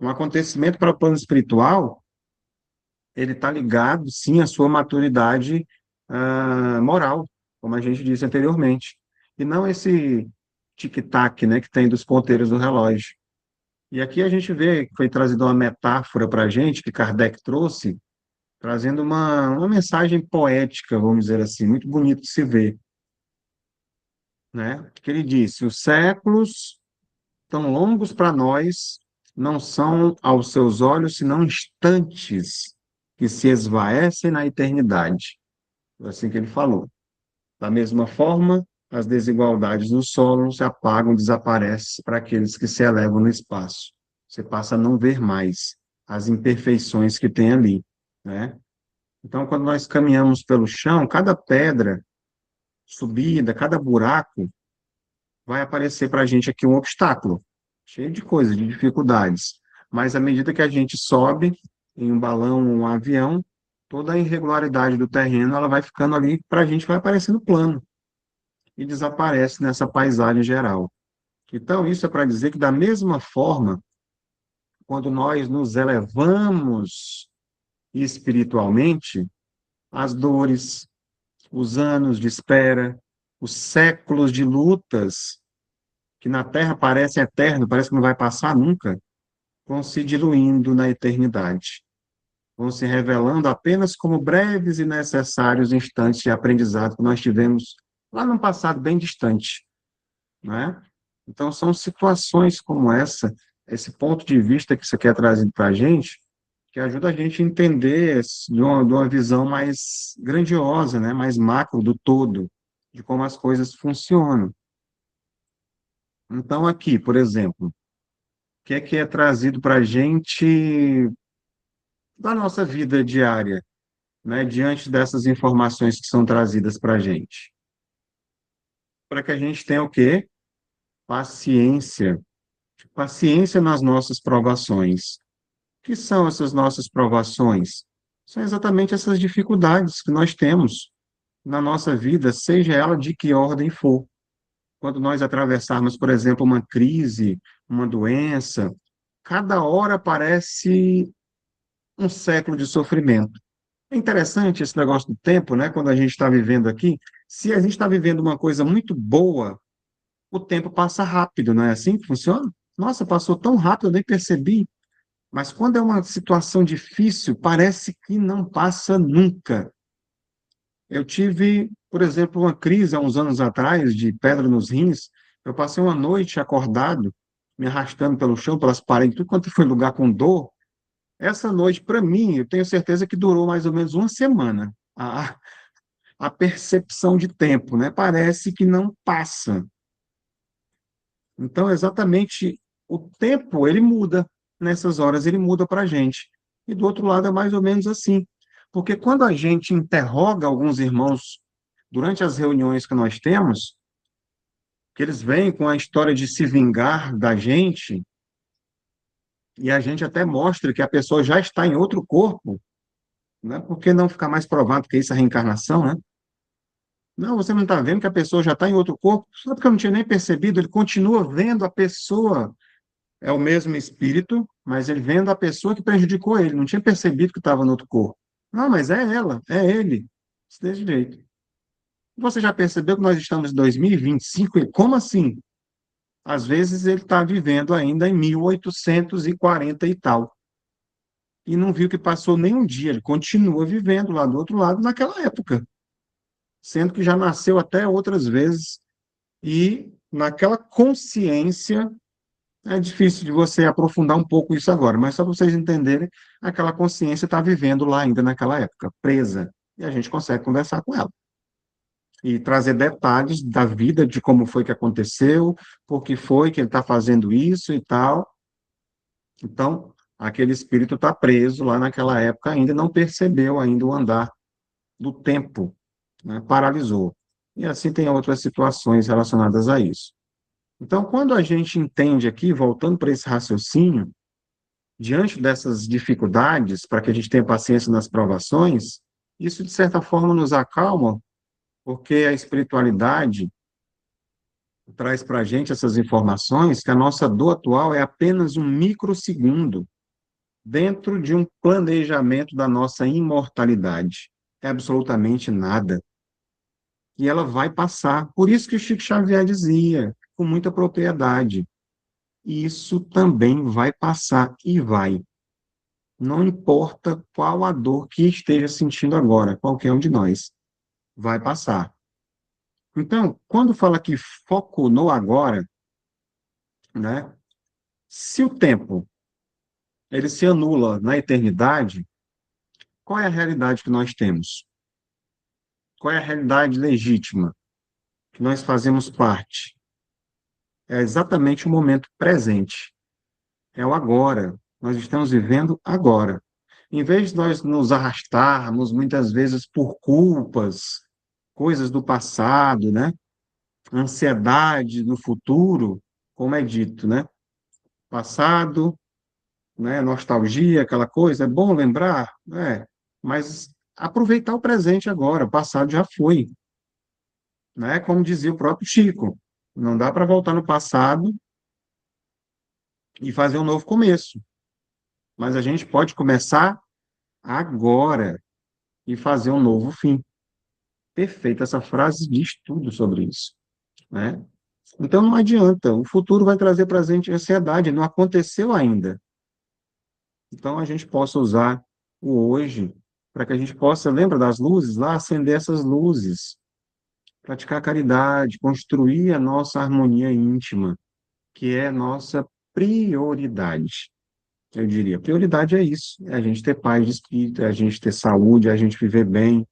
Um acontecimento para o plano espiritual, ele está ligado, sim, à sua maturidade moral, como a gente disse anteriormente, e não esse tic-tac, né, que tem dos ponteiros do relógio. E aqui a gente vê que foi trazida uma metáfora para a gente, que Kardec trouxe, trazendo uma mensagem poética, vamos dizer assim, muito bonito de se ver, né? Que ele disse: os séculos tão longos para nós não são aos seus olhos senão instantes que se esvaecem na eternidade. Foi assim que ele falou. Da mesma forma, as desigualdades do solo se apagam, desaparecem para aqueles que se elevam no espaço. Você passa a não ver mais as imperfeições que tem ali, né? Então, quando nós caminhamos pelo chão, cada pedra subida, cada buraco, vai aparecer para a gente aqui um obstáculo, cheio de coisas, de dificuldades. Mas à medida que a gente sobe em um balão, um avião, toda a irregularidade do terreno, ela vai ficando ali, para a gente vai aparecendo plano e desaparece nessa paisagem geral. Então, isso é para dizer que, da mesma forma, quando nós nos elevamos espiritualmente, as dores, os anos de espera, os séculos de lutas, que na Terra parecem eternos, parece que não vai passar nunca, vão se diluindo na eternidade, vão se revelando apenas como breves e necessários instantes de aprendizado que nós tivemos lá num passado bem distante, né? Então, são situações como essa, esse ponto de vista que você quer trazer para a gente, que ajuda a gente a entender de uma visão mais grandiosa, né? Mais macro do todo, de como as coisas funcionam. Então, aqui, por exemplo, o que é trazido para a gente da nossa vida diária, né? Diante dessas informações que são trazidas para a gente? Para que a gente tenha o quê? Paciência. Paciência nas nossas provações. O que são essas nossas provações? São exatamente essas dificuldades que nós temos na nossa vida, seja ela de que ordem for. Quando nós atravessarmos, por exemplo, uma crise, uma doença, cada hora parece um século de sofrimento. É interessante esse negócio do tempo, né? Quando a gente está vivendo aqui, se a gente está vivendo uma coisa muito boa, o tempo passa rápido, não é assim que funciona? Nossa, passou tão rápido, eu nem percebi. Mas quando é uma situação difícil, parece que não passa nunca. Eu tive, por exemplo, uma crise há uns anos atrás de pedra nos rins. Eu passei uma noite acordado, me arrastando pelo chão, pelas paredes, tudo quanto foi lugar com dor. Essa noite, para mim, eu tenho certeza que durou mais ou menos uma semana. A percepção de tempo, né? Parece que não passa. Então, exatamente, o tempo, ele muda. Nessas horas, ele muda para a gente. E do outro lado é mais ou menos assim. Porque quando a gente interroga alguns irmãos durante as reuniões que nós temos, que eles vêm com a história de se vingar da gente, e a gente até mostra que a pessoa já está em outro corpo, né? Por que não ficar mais provado que isso é reencarnação, né? Não, você não está vendo que a pessoa já está em outro corpo? Só porque eu não tinha nem percebido, ele continua vendo a pessoa. É o mesmo espírito, mas ele vendo a pessoa que prejudicou ele, não tinha percebido que estava no outro corpo. Não, mas é ela, é ele. Desse jeito. Você já percebeu que nós estamos em 2025? E como assim? Às vezes ele está vivendo ainda em 1840 e tal. E não viu que passou nem um dia, ele continua vivendo lá do outro lado naquela época, sendo que já nasceu até outras vezes. E naquela consciência. É difícil de você aprofundar um pouco isso agora, mas só para vocês entenderem, aquela consciência está vivendo lá ainda naquela época, presa, e a gente consegue conversar com ela. E trazer detalhes da vida, de como foi que aconteceu, por que foi que ele está fazendo isso e tal. Então, aquele espírito está preso lá naquela época ainda, não percebeu ainda o andar do tempo, né? Paralisou. E assim tem outras situações relacionadas a isso. Então, quando a gente entende aqui, voltando para esse raciocínio, diante dessas dificuldades, para que a gente tenha paciência nas provações, isso, de certa forma, nos acalma, porque a espiritualidade traz para a gente essas informações que a nossa dor atual é apenas um microsegundo dentro de um planejamento da nossa imortalidade. É absolutamente nada. E ela vai passar. Por isso que o Chico Xavier dizia, com muita propriedade, isso também vai passar e vai. Não importa qual a dor que esteja sentindo agora, qualquer um de nós, vai passar. Então, quando fala que foco no agora, né? Se o tempo ele se anula na eternidade, qual é a realidade que nós temos? Qual é a realidade legítima que nós fazemos parte? É exatamente o momento presente. É o agora. Nós estamos vivendo agora. Em vez de nós nos arrastarmos muitas vezes por culpas, coisas do passado, né? ansiedade no futuro, como é dito, né? Passado, né? Nostalgia, aquela coisa, é bom lembrar, né? Mas aproveitar o presente agora, o passado já foi, né? Como dizia o próprio Chico, não dá para voltar no passado e fazer um novo começo, mas a gente pode começar agora e fazer um novo fim. Perfeito, essa frase diz tudo sobre isso, né? Então não adianta, o futuro vai trazer para a gente ansiedade, não aconteceu ainda. Então a gente possa usar o hoje para que a gente possa, lembra das luzes lá, acender essas luzes, praticar caridade, construir a nossa harmonia íntima, que é nossa prioridade. Eu diria, prioridade é isso, é a gente ter paz de espírito, é a gente ter saúde, é a gente viver bem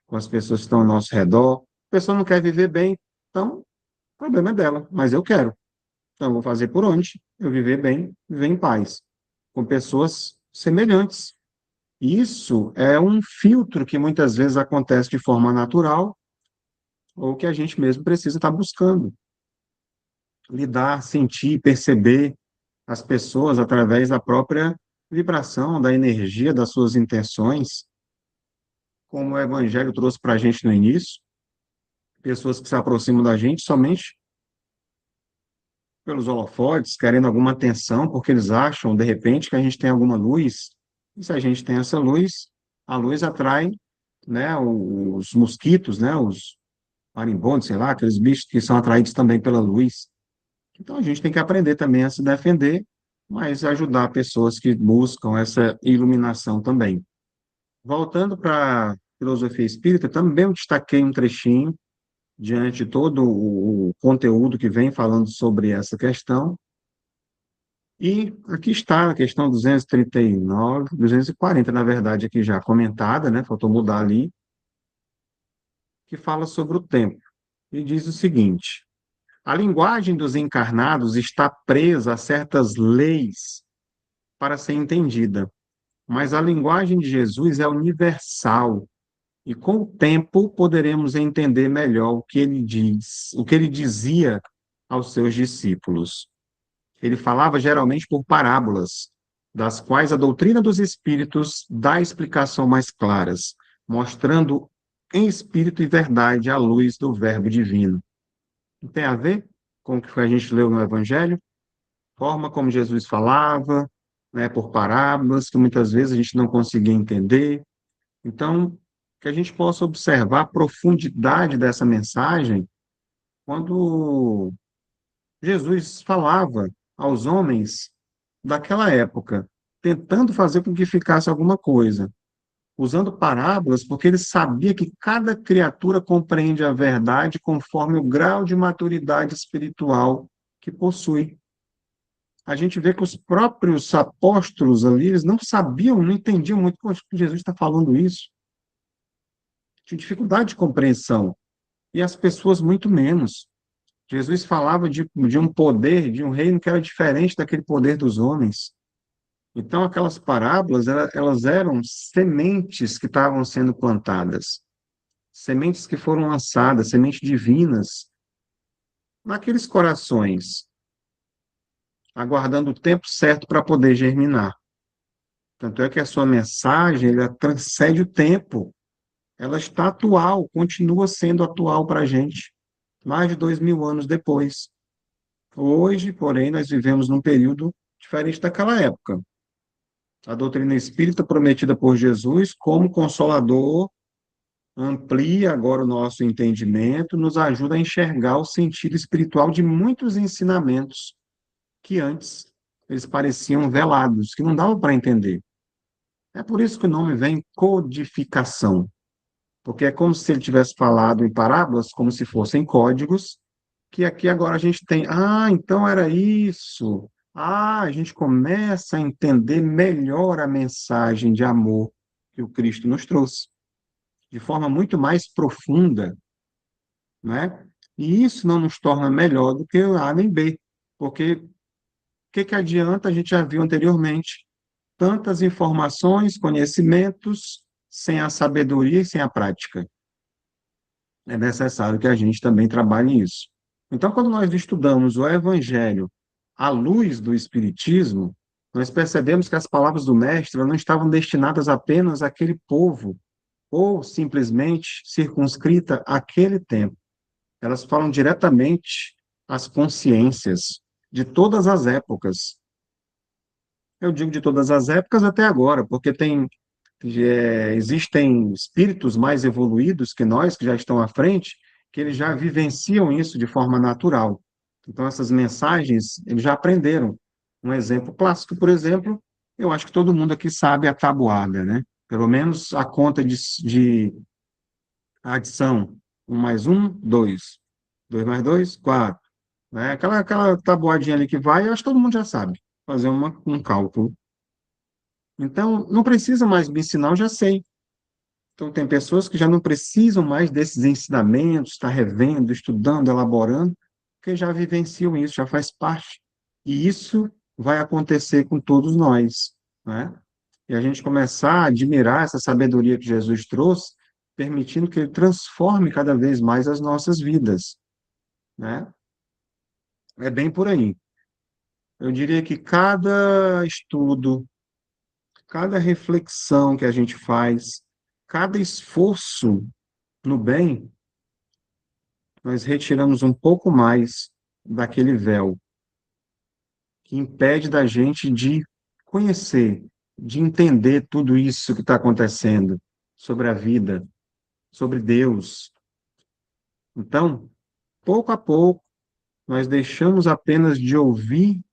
com as pessoas que estão ao nosso redor. A pessoa não quer viver bem, então o problema é dela, mas eu quero. Então, eu vou fazer por onde eu viver bem, viver em paz, com pessoas semelhantes. Isso é um filtro que muitas vezes acontece de forma natural ou que a gente mesmo precisa estar buscando. Lidar, sentir, perceber as pessoas através da própria vibração, da energia, das suas intenções, como o Evangelho trouxe para a gente no início, pessoas que se aproximam da gente somente pelos holofotes, querendo alguma atenção, porque eles acham, de repente, que a gente tem alguma luz. E se a gente tem essa luz, a luz atrai, né, os mosquitos, né, os marimbondos, sei lá, aqueles bichos que são atraídos também pela luz. Então a gente tem que aprender também a se defender, mas ajudar pessoas que buscam essa iluminação também. Voltando para a filosofia espírita, também eu destaquei um trechinho diante de todo o conteúdo que vem falando sobre essa questão. E aqui está a questão 239, 240, na verdade, aqui já comentada, né? Faltou mudar ali, que fala sobre o tempo. E diz o seguinte: a linguagem dos encarnados está presa a certas leis para ser entendida, mas a linguagem de Jesus é universal. E com o tempo poderemos entender melhor o que ele diz, o que ele dizia aos seus discípulos. Ele falava geralmente por parábolas, das quais a doutrina dos espíritos dá explicação mais claras, mostrando em espírito e verdade a luz do Verbo divino. Não tem a ver com o que a gente leu no Evangelho? Forma como Jesus falava, né, por parábolas, que muitas vezes a gente não conseguia entender. Então, que a gente possa observar a profundidade dessa mensagem quando Jesus falava aos homens daquela época, tentando fazer com que ficasse alguma coisa, usando parábolas, porque ele sabia que cada criatura compreende a verdade conforme o grau de maturidade espiritual que possui. A gente vê que os próprios apóstolos ali, eles não sabiam, não entendiam muito, poxa, que Jesus está falando isso. Tinha dificuldade de compreensão. E as pessoas muito menos. Jesus falava de um poder, de um reino que era diferente daquele poder dos homens. Então, aquelas parábolas, elas eram sementes que estavam sendo plantadas, sementes que foram lançadas, sementes divinas, naqueles corações, aguardando o tempo certo para poder germinar. Tanto é que a sua mensagem, ela transcende o tempo, ela está atual, continua sendo atual para a gente, mais de 2000 anos depois. Hoje, porém, nós vivemos num período diferente daquela época. A doutrina espírita prometida por Jesus como consolador amplia agora o nosso entendimento, nos ajuda a enxergar o sentido espiritual de muitos ensinamentos que antes eles pareciam velados, que não dava para entender. É por isso que o nome vem codificação, porque é como se ele tivesse falado em parábolas, como se fossem códigos, que aqui agora a gente tem, então era isso. A gente começa a entender melhor a mensagem de amor que o Cristo nos trouxe, de forma muito mais profunda, né? E isso não nos torna melhor do que o A nem B, porque o que adianta, a gente já viu anteriormente, tantas informações, conhecimentos, sem a sabedoria e sem a prática. É necessário que a gente também trabalhe isso. Então, quando nós estudamos o Evangelho à luz do Espiritismo, nós percebemos que as palavras do Mestre não estavam destinadas apenas àquele povo, ou simplesmente circunscrita àquele tempo. Elas falam diretamente às consciências de todas as épocas. Eu digo de todas as épocas até agora, porque existem espíritos mais evoluídos que nós, que já estão à frente, que eles já vivenciam isso de forma natural. Então, essas mensagens, eles já aprenderam. Um exemplo clássico, por exemplo, eu acho que todo mundo aqui sabe a tabuada, né? Pelo menos a conta de adição. Um mais um, dois. Dois mais dois, quatro. Né? Aquela tabuadinha ali que vai, eu acho que todo mundo já sabe fazer um cálculo. Então, não precisa mais me ensinar, eu já sei. Então, tem pessoas que já não precisam mais desses ensinamentos, estar revendo, estudando, elaborando, porque já vivenciam isso, já faz parte. E isso vai acontecer com todos nós, né? E a gente começar a admirar essa sabedoria que Jesus trouxe, permitindo que ele transforme cada vez mais as nossas vidas, né? É bem por aí. Eu diria que cada estudo, cada reflexão que a gente faz, cada esforço no bem, nós retiramos um pouco mais daquele véu que impede da gente de conhecer, de entender tudo isso que está acontecendo sobre a vida, sobre Deus. Então, pouco a pouco, nós deixamos apenas de ouvir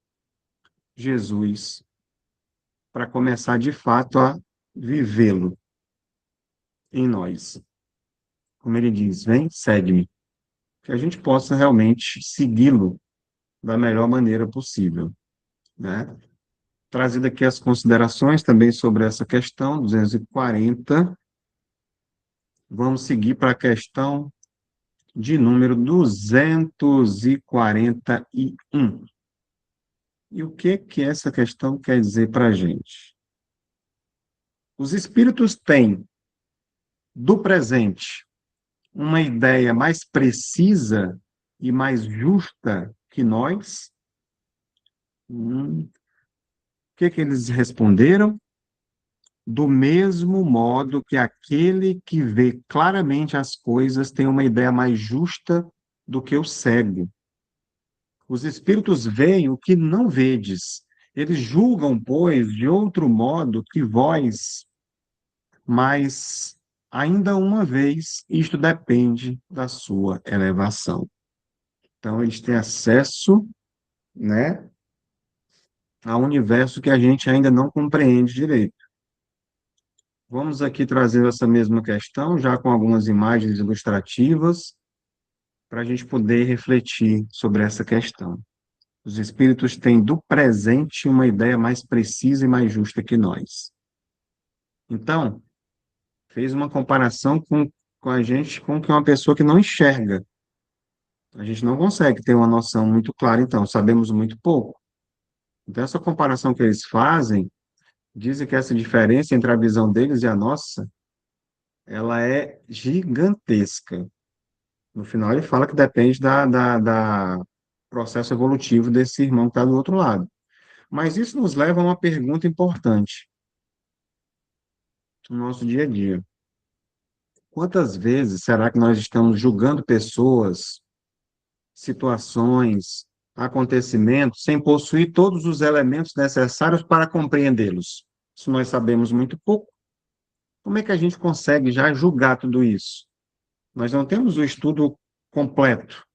Jesus para começar de fato a vivê-lo em nós. Como ele diz, vem, segue-me, que a gente possa realmente segui-lo da melhor maneira possível, né? Trazido aqui as considerações também sobre essa questão, 240, vamos seguir para a questão de número 241. E o que que essa questão quer dizer para a gente? Os espíritos têm do presente uma ideia mais precisa e mais justa que nós? O que que eles responderam? Do mesmo modo que aquele que vê claramente as coisas tem uma ideia mais justa do que o cego. Os espíritos veem o que não vedes. Eles julgam, pois, de outro modo que vós, mas ainda uma vez, isto depende da sua elevação. Então, eles têm acesso, né, a um universo que a gente ainda não compreende direito. Vamos aqui trazer essa mesma questão, já com algumas imagens ilustrativas, para a gente poder refletir sobre essa questão. Os espíritos têm do presente uma ideia mais precisa e mais justa que nós. Então, fez uma comparação com a gente, com que uma pessoa que não enxerga. A gente não consegue ter uma noção muito clara, então, sabemos muito pouco. Então, essa comparação que eles fazem, dizem que essa diferença entre a visão deles e a nossa, ela é gigantesca. No final, ele fala que depende da processo evolutivo desse irmão que está do outro lado. Mas isso nos leva a uma pergunta importante no nosso dia a dia. Quantas vezes será que nós estamos julgando pessoas, situações, acontecimentos, sem possuir todos os elementos necessários para compreendê-los? Se nós sabemos muito pouco, como é que a gente consegue já julgar tudo isso? Nós não temos o estudo completo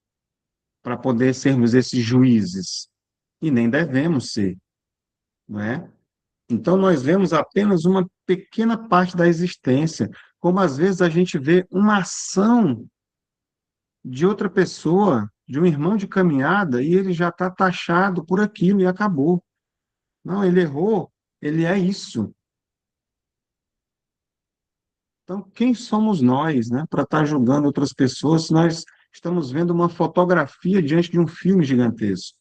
para poder sermos esses juízes, e nem devemos ser, não é? Então, nós vemos apenas uma pequena parte da existência, como às vezes a gente vê uma ação de outra pessoa, de um irmão de caminhada, e ele já está taxado por aquilo e acabou. Não, ele errou, ele é isso. Então, quem somos nós, né, para estar julgando outras pessoas se nós estamos vendo uma fotografia diante de um filme gigantesco?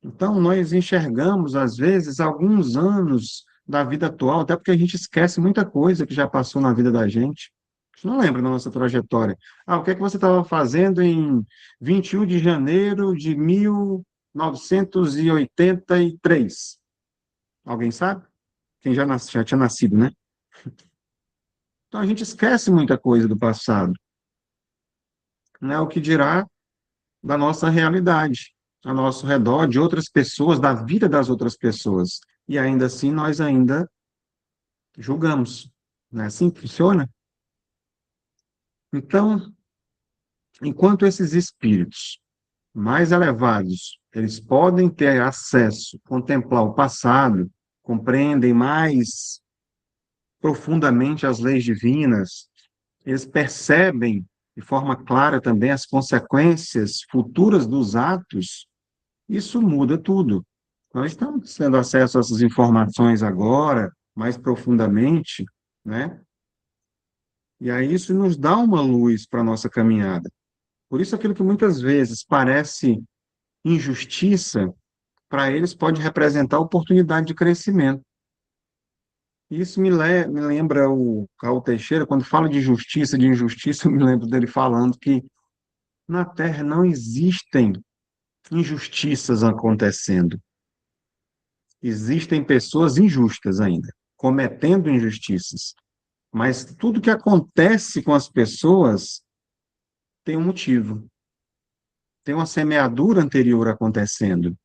Então, nós enxergamos, às vezes, alguns anos da vida atual, até porque a gente esquece muita coisa que já passou na vida da gente. A gente não lembra da nossa trajetória. Ah, o que é que você estava fazendo em 21 de janeiro de 1983? Alguém sabe? Quem já tinha nascido, né? Então a gente esquece muita coisa do passado, né? O que dirá da nossa realidade, ao nosso redor, de outras pessoas, da vida das outras pessoas. E ainda assim nós ainda julgamos. Não é assim que funciona? Então, enquanto esses espíritos mais elevados, eles podem ter acesso, contemplar o passado, compreendem mais profundamente as leis divinas, eles percebem de forma clara também as consequências futuras dos atos, isso muda tudo. Nós estamos tendo acesso a essas informações agora, mais profundamente, né? E aí isso nos dá uma luz para a nossa caminhada. Por isso, aquilo que muitas vezes parece injustiça, para eles pode representar oportunidade de crescimento. Isso me lembra o Raul Teixeira, quando fala de injustiça, eu me lembro dele falando que na Terra não existem injustiças acontecendo. Existem pessoas injustas ainda, cometendo injustiças. Mas tudo que acontece com as pessoas tem um motivo, tem uma semeadura anterior acontecendo.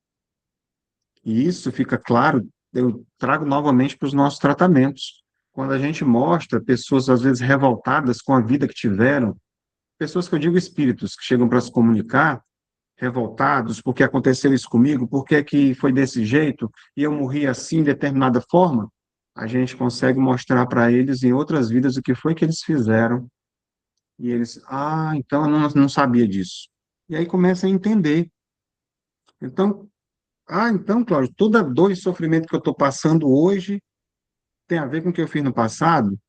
E isso fica claro, eu trago novamente para os nossos tratamentos. Quando a gente mostra pessoas, às vezes, revoltadas com a vida que tiveram, pessoas que eu digo espíritos, que chegam para se comunicar, revoltados, porque aconteceu isso comigo, porque é que foi desse jeito, e eu morri assim, de determinada forma, a gente consegue mostrar para eles em outras vidas o que foi que eles fizeram, e eles, então eu não sabia disso. E aí começa a entender. Então, então, Cláudio, toda dor e sofrimento que eu estou passando hoje tem a ver com o que eu fiz no passado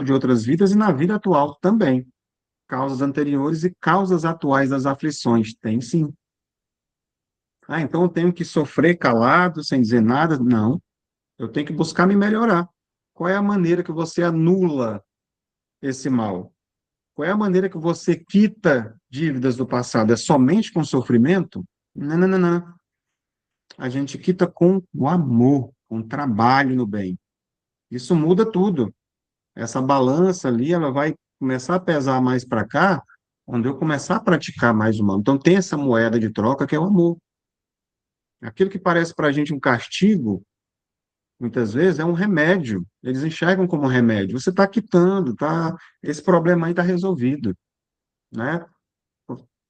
de outras vidas e na vida atual também. Causas anteriores e causas atuais das aflições. Tem sim. Então eu tenho que sofrer calado, sem dizer nada? Não. Eu tenho que buscar me melhorar. Qual é a maneira que você anula esse mal? Qual é a maneira que você quita dívidas do passado? É somente com sofrimento? Não, não, não, não. A gente quita com o amor, com o trabalho no bem. Isso muda tudo. Essa balança ali, ela vai começar a pesar mais para cá quando eu começar a praticar mais o mal. Então, tem essa moeda de troca que é o amor. Aquilo que parece para a gente um castigo, muitas vezes é um remédio. Eles enxergam como um remédio. Você está quitando, esse problema aí está resolvido, né?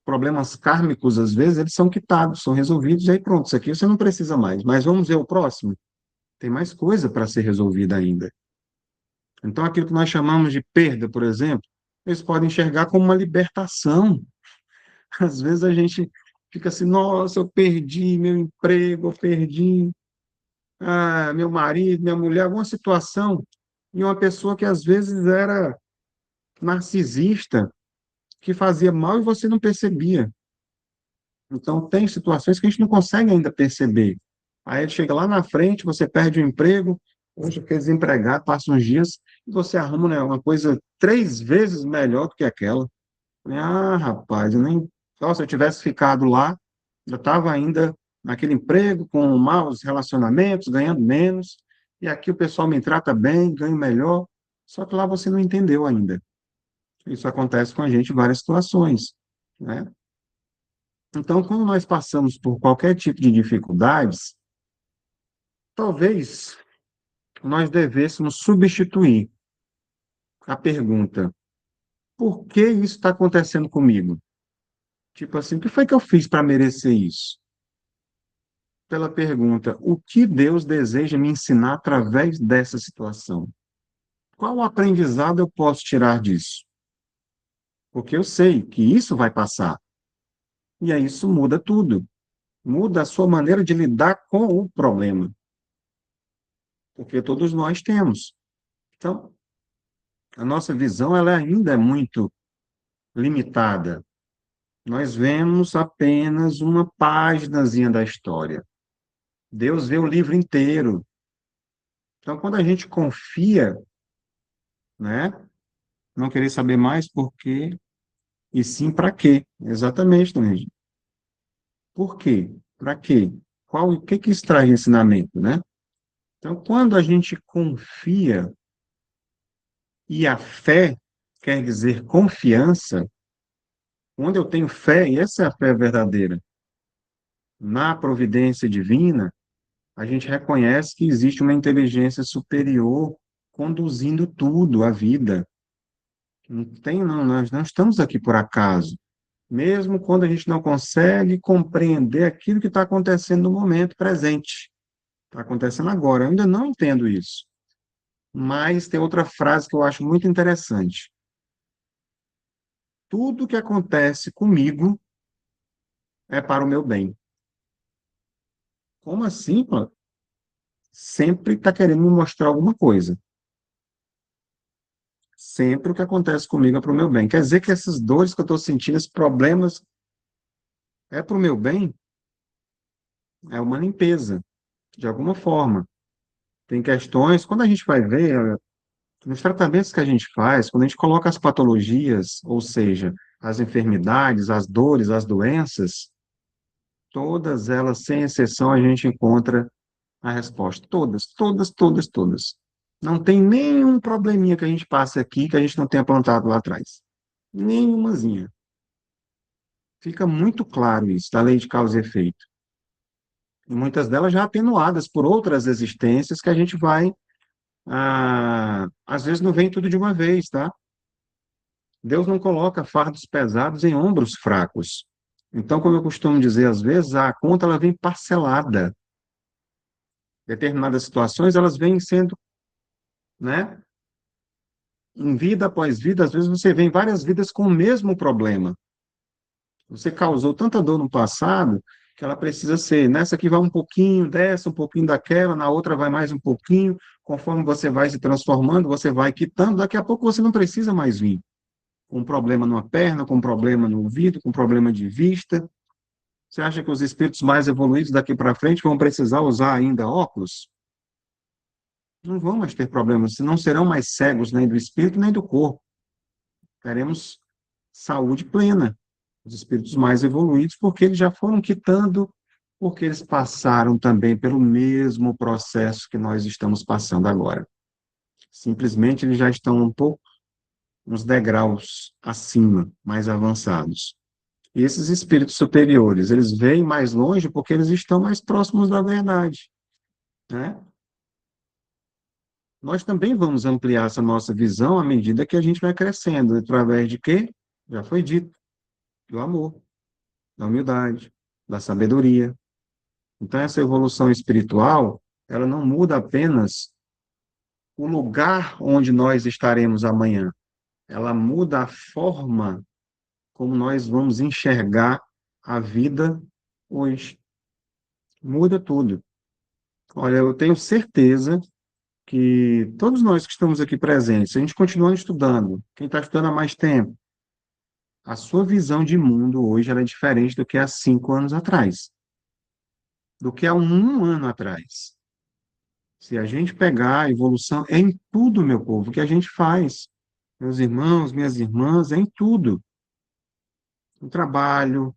Problemas kármicos, às vezes, eles são quitados, são resolvidos, e aí pronto, isso aqui você não precisa mais. Mas vamos ver o próximo? Tem mais coisa para ser resolvida ainda. Então, aquilo que nós chamamos de perda, por exemplo, eles podem enxergar como uma libertação. Às vezes a gente fica assim, nossa, eu perdi meu emprego, eu perdi meu marido, minha mulher, alguma situação. E uma pessoa que às vezes era narcisista, que fazia mal e você não percebia. Então, tem situações que a gente não consegue ainda perceber. Aí ele chega lá na frente, você perde o emprego, hoje fica desempregado, passa uns dias, e você arruma, né, uma coisa 3 vezes melhor do que aquela. Rapaz, eu nem. Só se eu tivesse ficado lá, eu estava ainda naquele emprego, com maus relacionamentos, ganhando menos, e aqui o pessoal me trata bem, ganho melhor, só que lá você não entendeu ainda. Isso acontece com a gente em várias situações, né? Então, quando nós passamos por qualquer tipo de dificuldades, talvez nós devêssemos substituir a pergunta: por que isso está acontecendo comigo? Tipo assim, o que foi que eu fiz para merecer isso? Pela pergunta: o que Deus deseja me ensinar através dessa situação? Qual aprendizado eu posso tirar disso? Porque eu sei que isso vai passar. E aí isso muda tudo. Muda a sua maneira de lidar com o problema. Porque todos nós temos. Então, a nossa visão ela ainda é muito limitada. Nós vemos apenas uma páginazinha da história. Deus vê o livro inteiro. Então, quando a gente confia, né, Não querer saber mais por quê, e sim para quê. Exatamente, Luiz. Por quê? Para quê? O que que extrai ensinamento, né? Então, quando a gente confia, e a fé quer dizer confiança, quando eu tenho fé, e essa é a fé verdadeira, na providência divina, a gente reconhece que existe uma inteligência superior conduzindo tudo, a vida. Não tem, não, nós não estamos aqui por acaso. Mesmo quando a gente não consegue compreender aquilo que está acontecendo no momento presente. Está acontecendo agora. Eu ainda não entendo isso. Mas tem outra frase que eu acho muito interessante. Tudo que acontece comigo é para o meu bem. Como assim, pô? Sempre está querendo me mostrar alguma coisa. Sempre o que acontece comigo é para o meu bem. Quer dizer que essas dores que eu estou sentindo, esses problemas, é para o meu bem? É uma limpeza, de alguma forma. Tem questões, quando a gente vai ver, nos tratamentos que a gente faz, quando a gente coloca as patologias, ou seja, as enfermidades, as dores, as doenças, todas elas, sem exceção, a gente encontra a resposta. Todas, todas, todas, todas. Não tem nenhum probleminha que a gente passe aqui que a gente não tenha plantado lá atrás. Nenhumazinha. Fica muito claro isso, da lei de causa e efeito. E muitas delas já atenuadas por outras existências que a gente vai. Às vezes não vem tudo de uma vez, tá? Deus não coloca fardos pesados em ombros fracos. Então, como eu costumo dizer, às vezes a conta ela vem parcelada. Determinadas situações elas vêm sendo, né? Em vida após vida, às vezes você vem várias vidas com o mesmo problema. Você causou tanta dor no passado que ela precisa ser, nessa aqui vai um pouquinho dessa, um pouquinho daquela, na outra vai mais um pouquinho. Conforme você vai se transformando, você vai quitando, daqui a pouco você não precisa mais vir. Com um problema numa perna, com um problema no ouvido, com um problema de vista. Você acha que os espíritos mais evoluídos daqui para frente vão precisar usar ainda óculos? Não vão mais ter problemas, não serão mais cegos nem do espírito nem do corpo. Teremos saúde plena, os espíritos mais evoluídos, porque eles já foram quitando, porque eles passaram também pelo mesmo processo que nós estamos passando agora. Simplesmente eles já estão um pouco, uns degraus acima, mais avançados. E esses espíritos superiores, eles veem mais longe porque eles estão mais próximos da verdade, né? Nós também vamos ampliar essa nossa visão à medida que a gente vai crescendo, através de quê? Já foi dito, do amor, da humildade, da sabedoria. Então, essa evolução espiritual, ela não muda apenas o lugar onde nós estaremos amanhã, ela muda a forma como nós vamos enxergar a vida hoje. Muda tudo. Olha, eu tenho certeza que todos nós que estamos aqui presentes, a gente continua estudando, quem está estudando há mais tempo, a sua visão de mundo hoje ela é diferente do que há 5 anos atrás, do que há um ano atrás. Se a gente pegar a evolução, é em tudo, meu povo, que a gente faz. Meus irmãos, minhas irmãs, é em tudo. No trabalho,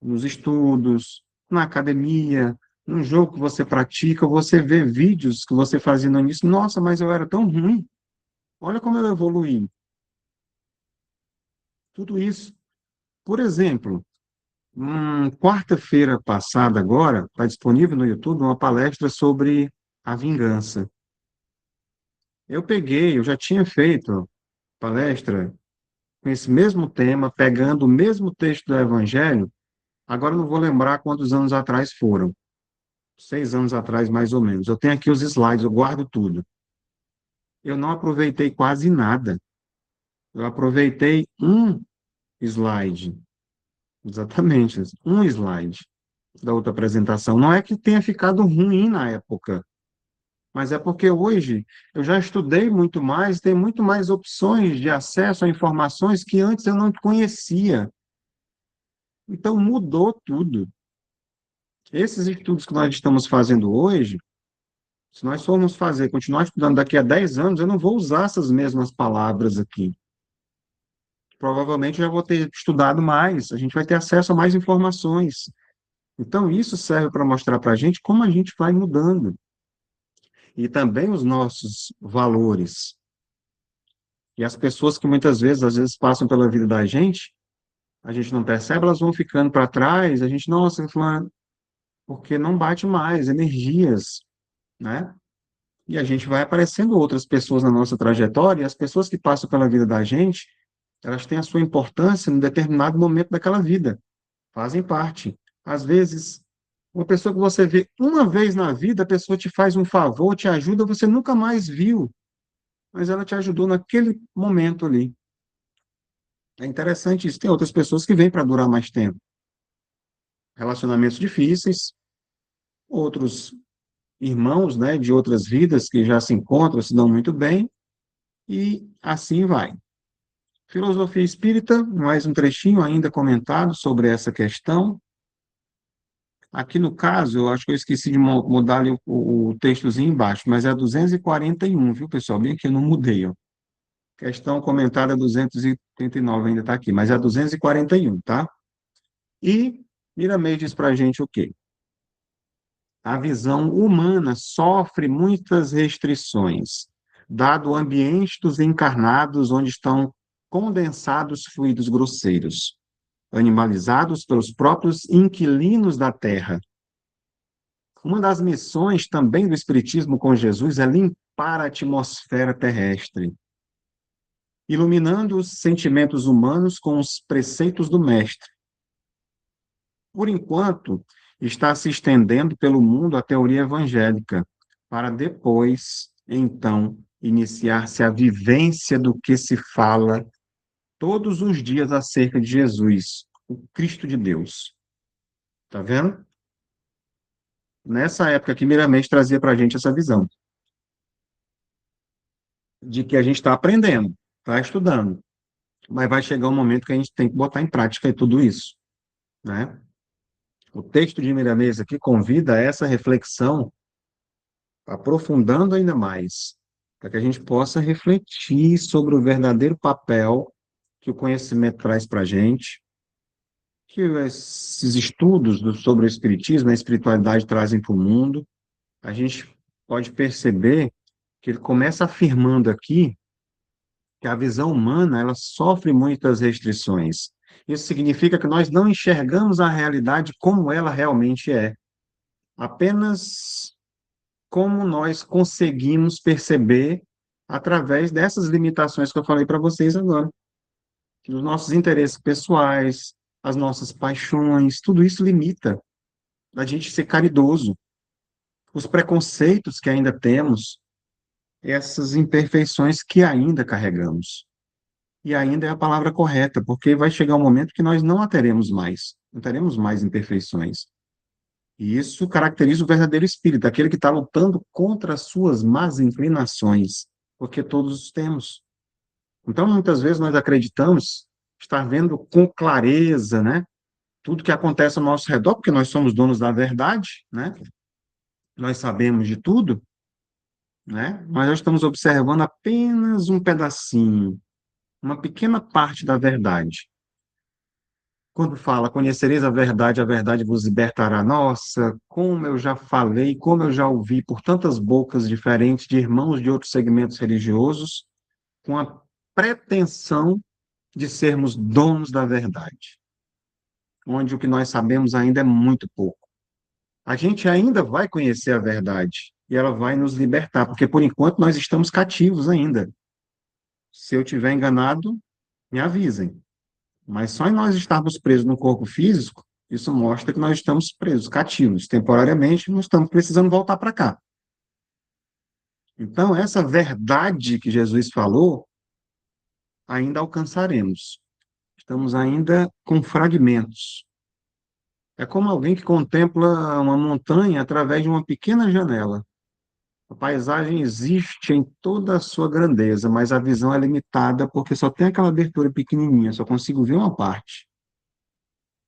nos estudos, na academia, no jogo que você pratica, você vê vídeos que você fazia no início. Nossa, mas eu era tão ruim. Olha como eu evoluí. Tudo isso. Por exemplo, quarta-feira passada agora, está disponível no YouTube uma palestra sobre a vingança. Eu já tinha feito palestra com esse mesmo tema, pegando o mesmo texto do Evangelho, agora eu não vou lembrar quantos anos atrás foram, 6 anos atrás, mais ou menos. Eu tenho aqui os slides, eu guardo tudo. Eu não aproveitei quase nada. Eu aproveitei um slide, exatamente, um slide da outra apresentação. Não é que tenha ficado ruim na época, mas é porque hoje eu já estudei muito mais, tenho muito mais opções de acesso a informações que antes eu não conhecia. Então mudou tudo. Esses estudos que nós estamos fazendo hoje Se nós formos fazer, continuar estudando daqui a 10 anos, eu não vou usar essas mesmas palavras aqui. Provavelmente eu já vou ter estudado mais, a gente vai ter acesso a mais informações. Então, isso serve para mostrar para a gente como a gente vai mudando. E também os nossos valores. E as pessoas que muitas vezes, às vezes, passam pela vida da gente, a gente não percebe, elas vão ficando para trás, a gente, nossa, fulano, porque não bate mais, energias, né? E a gente vai aparecendo outras pessoas na nossa trajetória, e as pessoas que passam pela vida da gente, elas têm a sua importância em determinado momento daquela vida, fazem parte. Às vezes, uma pessoa que você vê uma vez na vida, a pessoa te faz um favor, te ajuda, você nunca mais viu, mas ela te ajudou naquele momento ali. É interessante isso. Tem outras pessoas que vêm para durar mais tempo. Relacionamentos difíceis, outros irmãos, né, de outras vidas que já se encontram, se dão muito bem, e assim vai. Filosofia espírita, mais um trechinho ainda comentado sobre essa questão. Aqui no caso, eu acho que eu esqueci de mudar ali o textozinho embaixo, mas é 241, viu, pessoal? Bem que eu não mudei, ó. Questão comentada 239 ainda está aqui, mas é 241, tá? E Miramês diz para a gente o quê? A visão humana sofre muitas restrições, dado o ambiente dos encarnados onde estão condensados fluidos grosseiros, animalizados pelos próprios inquilinos da Terra. Uma das missões também do Espiritismo com Jesus é limpar a atmosfera terrestre, iluminando os sentimentos humanos com os preceitos do Mestre. Por enquanto, está se estendendo pelo mundo a teoria evangélica, para depois, então, iniciar-se a vivência do que se fala todos os dias acerca de Jesus, o Cristo de Deus. Tá vendo? Nessa época que Miramês trazia para a gente essa visão de que a gente está aprendendo, está estudando, mas vai chegar um momento que a gente tem que botar em prática tudo isso, né? O texto de Miramês aqui convida a essa reflexão, aprofundando ainda mais, para que a gente possa refletir sobre o verdadeiro papel que o conhecimento traz para a gente, que esses estudos sobre o Espiritismo, a espiritualidade trazem para o mundo. A gente pode perceber que ele começa afirmando aqui que a visão humana ela sofre muitas restrições. Isso significa que nós não enxergamos a realidade como ela realmente é, apenas como nós conseguimos perceber através dessas limitações que eu falei para vocês agora. Os nossos interesses pessoais, as nossas paixões, tudo isso limita a gente ser caridoso. Os preconceitos que ainda temos, essas imperfeições que ainda carregamos. E ainda é a palavra correta, porque vai chegar um momento que nós não a teremos mais, não teremos mais imperfeições. E isso caracteriza o verdadeiro espírito, aquele que está lutando contra as suas más inclinações, porque todos os temos. Então, muitas vezes nós acreditamos estar vendo com clareza, né, tudo que acontece ao nosso redor, porque nós somos donos da verdade, né? Nós sabemos de tudo, né? Mas nós estamos observando apenas um pedacinho, uma pequena parte da verdade. Quando fala, conhecereis a verdade vos libertará. Nossa, como eu já falei, como eu já ouvi por tantas bocas diferentes de irmãos de outros segmentos religiosos, com a pretensão de sermos donos da verdade, onde o que nós sabemos ainda é muito pouco. A gente ainda vai conhecer a verdade e ela vai nos libertar, porque por enquanto nós estamos cativos ainda. Se eu tiver enganado, me avisem. Mas só em nós estarmos presos no corpo físico, isso mostra que nós estamos presos, cativos, temporariamente, nós estamos precisando voltar para cá. Então, essa verdade que Jesus falou, ainda alcançaremos. Estamos ainda com fragmentos. É como alguém que contempla uma montanha através de uma pequena janela. A paisagem existe em toda a sua grandeza, mas a visão é limitada porque só tem aquela abertura pequenininha, só consigo ver uma parte.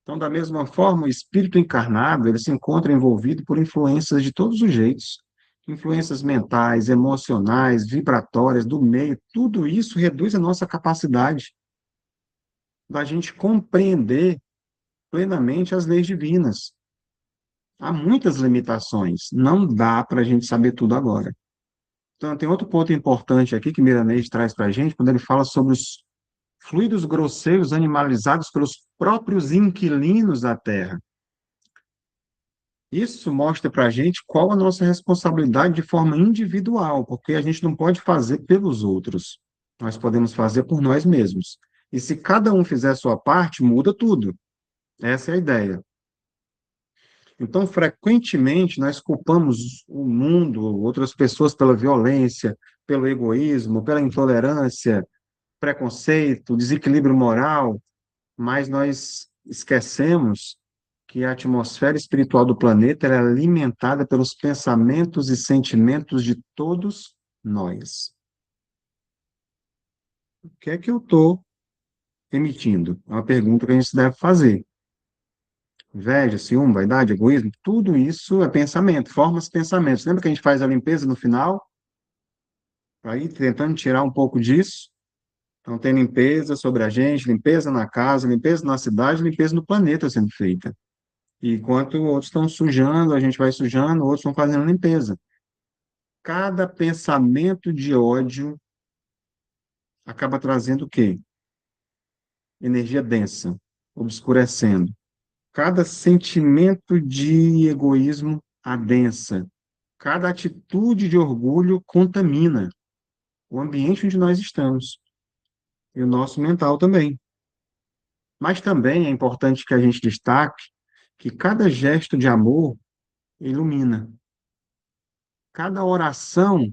Então, da mesma forma, o espírito encarnado, ele se encontra envolvido por influências de todos os jeitos. influências mentais, emocionais, vibratórias, do meio, tudo isso reduz a nossa capacidade da gente compreender plenamente as leis divinas. Há muitas limitações, não dá para a gente saber tudo agora. Então, tem outro ponto importante aqui que Miranês traz para a gente, quando ele fala sobre os fluidos grosseiros animalizados pelos próprios inquilinos da Terra. Isso mostra para a gente qual a nossa responsabilidade de forma individual, porque a gente não pode fazer pelos outros, nós podemos fazer por nós mesmos. E se cada um fizer a sua parte, muda tudo. Essa é a ideia. Então, frequentemente, nós culpamos o mundo, outras pessoas pela violência, pelo egoísmo, pela intolerância, preconceito, desequilíbrio moral, mas nós esquecemos que a atmosfera espiritual do planeta é alimentada pelos pensamentos e sentimentos de todos nós. O que é que eu estou emitindo? É uma pergunta que a gente deve fazer. Inveja, ciúme, vaidade, egoísmo, tudo isso é pensamento, formas pensamentos. Lembra que a gente faz a limpeza no final? Aí, tentando tirar um pouco disso. Então, tem limpeza sobre a gente, limpeza na casa, limpeza na cidade, limpeza no planeta sendo feita. E enquanto outros estão sujando, a gente vai sujando, outros estão fazendo limpeza. Cada pensamento de ódio acaba trazendo o quê? Energia densa, obscurecendo. Cada sentimento de egoísmo adensa. Cada atitude de orgulho contamina o ambiente onde nós estamos. E o nosso mental também. Mas também é importante que a gente destaque que cada gesto de amor ilumina. Cada oração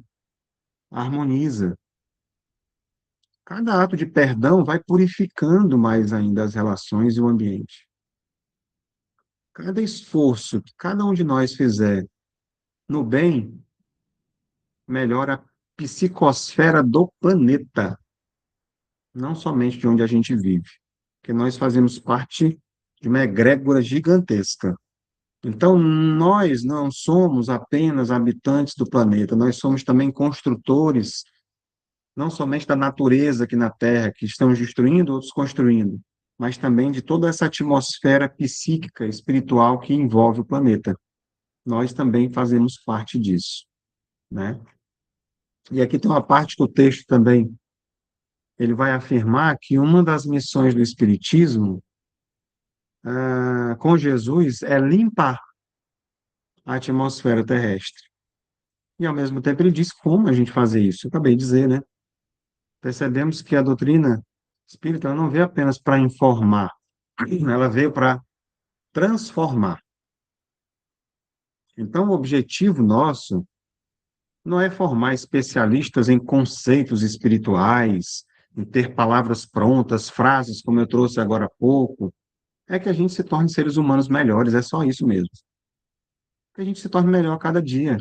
harmoniza. Cada ato de perdão vai purificando mais ainda as relações e o ambiente. Cada esforço que cada um de nós fizer no bem melhora a psicosfera do planeta, não somente de onde a gente vive, porque nós fazemos parte de uma egrégora gigantesca. Então, nós não somos apenas habitantes do planeta, nós somos também construtores, não somente da natureza aqui na Terra, que estamos destruindo, outros construindo, mas também de toda essa atmosfera psíquica, espiritual que envolve o planeta. Nós também fazemos parte disso, né? E aqui tem uma parte que o texto também ele vai afirmar que uma das missões do Espiritismo com Jesus é limpar a atmosfera terrestre. E, ao mesmo tempo, ele diz como a gente fazer isso. Eu acabei de dizer, né? Percebemos que a doutrina espírita ela não veio apenas para informar, ela veio para transformar. Então, o objetivo nosso não é formar especialistas em conceitos espirituais, em ter palavras prontas, frases, como eu trouxe agora há pouco, é que a gente se torne seres humanos melhores, é só isso mesmo. Que a gente se torne melhor a cada dia.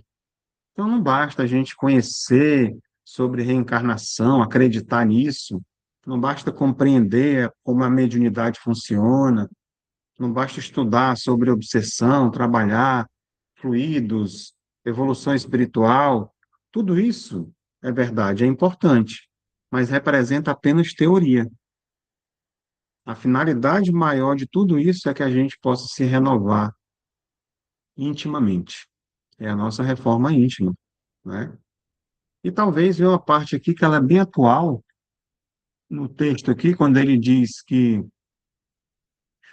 Então, não basta a gente conhecer sobre reencarnação, acreditar nisso, não basta compreender como a mediunidade funciona, não basta estudar sobre obsessão, trabalhar fluidos, evolução espiritual, tudo isso é verdade, é importante, mas representa apenas teoria. A finalidade maior de tudo isso é que a gente possa se renovar intimamente. É a nossa reforma íntima, né? E talvez venha uma parte aqui que ela é bem atual, no texto aqui, quando ele diz que,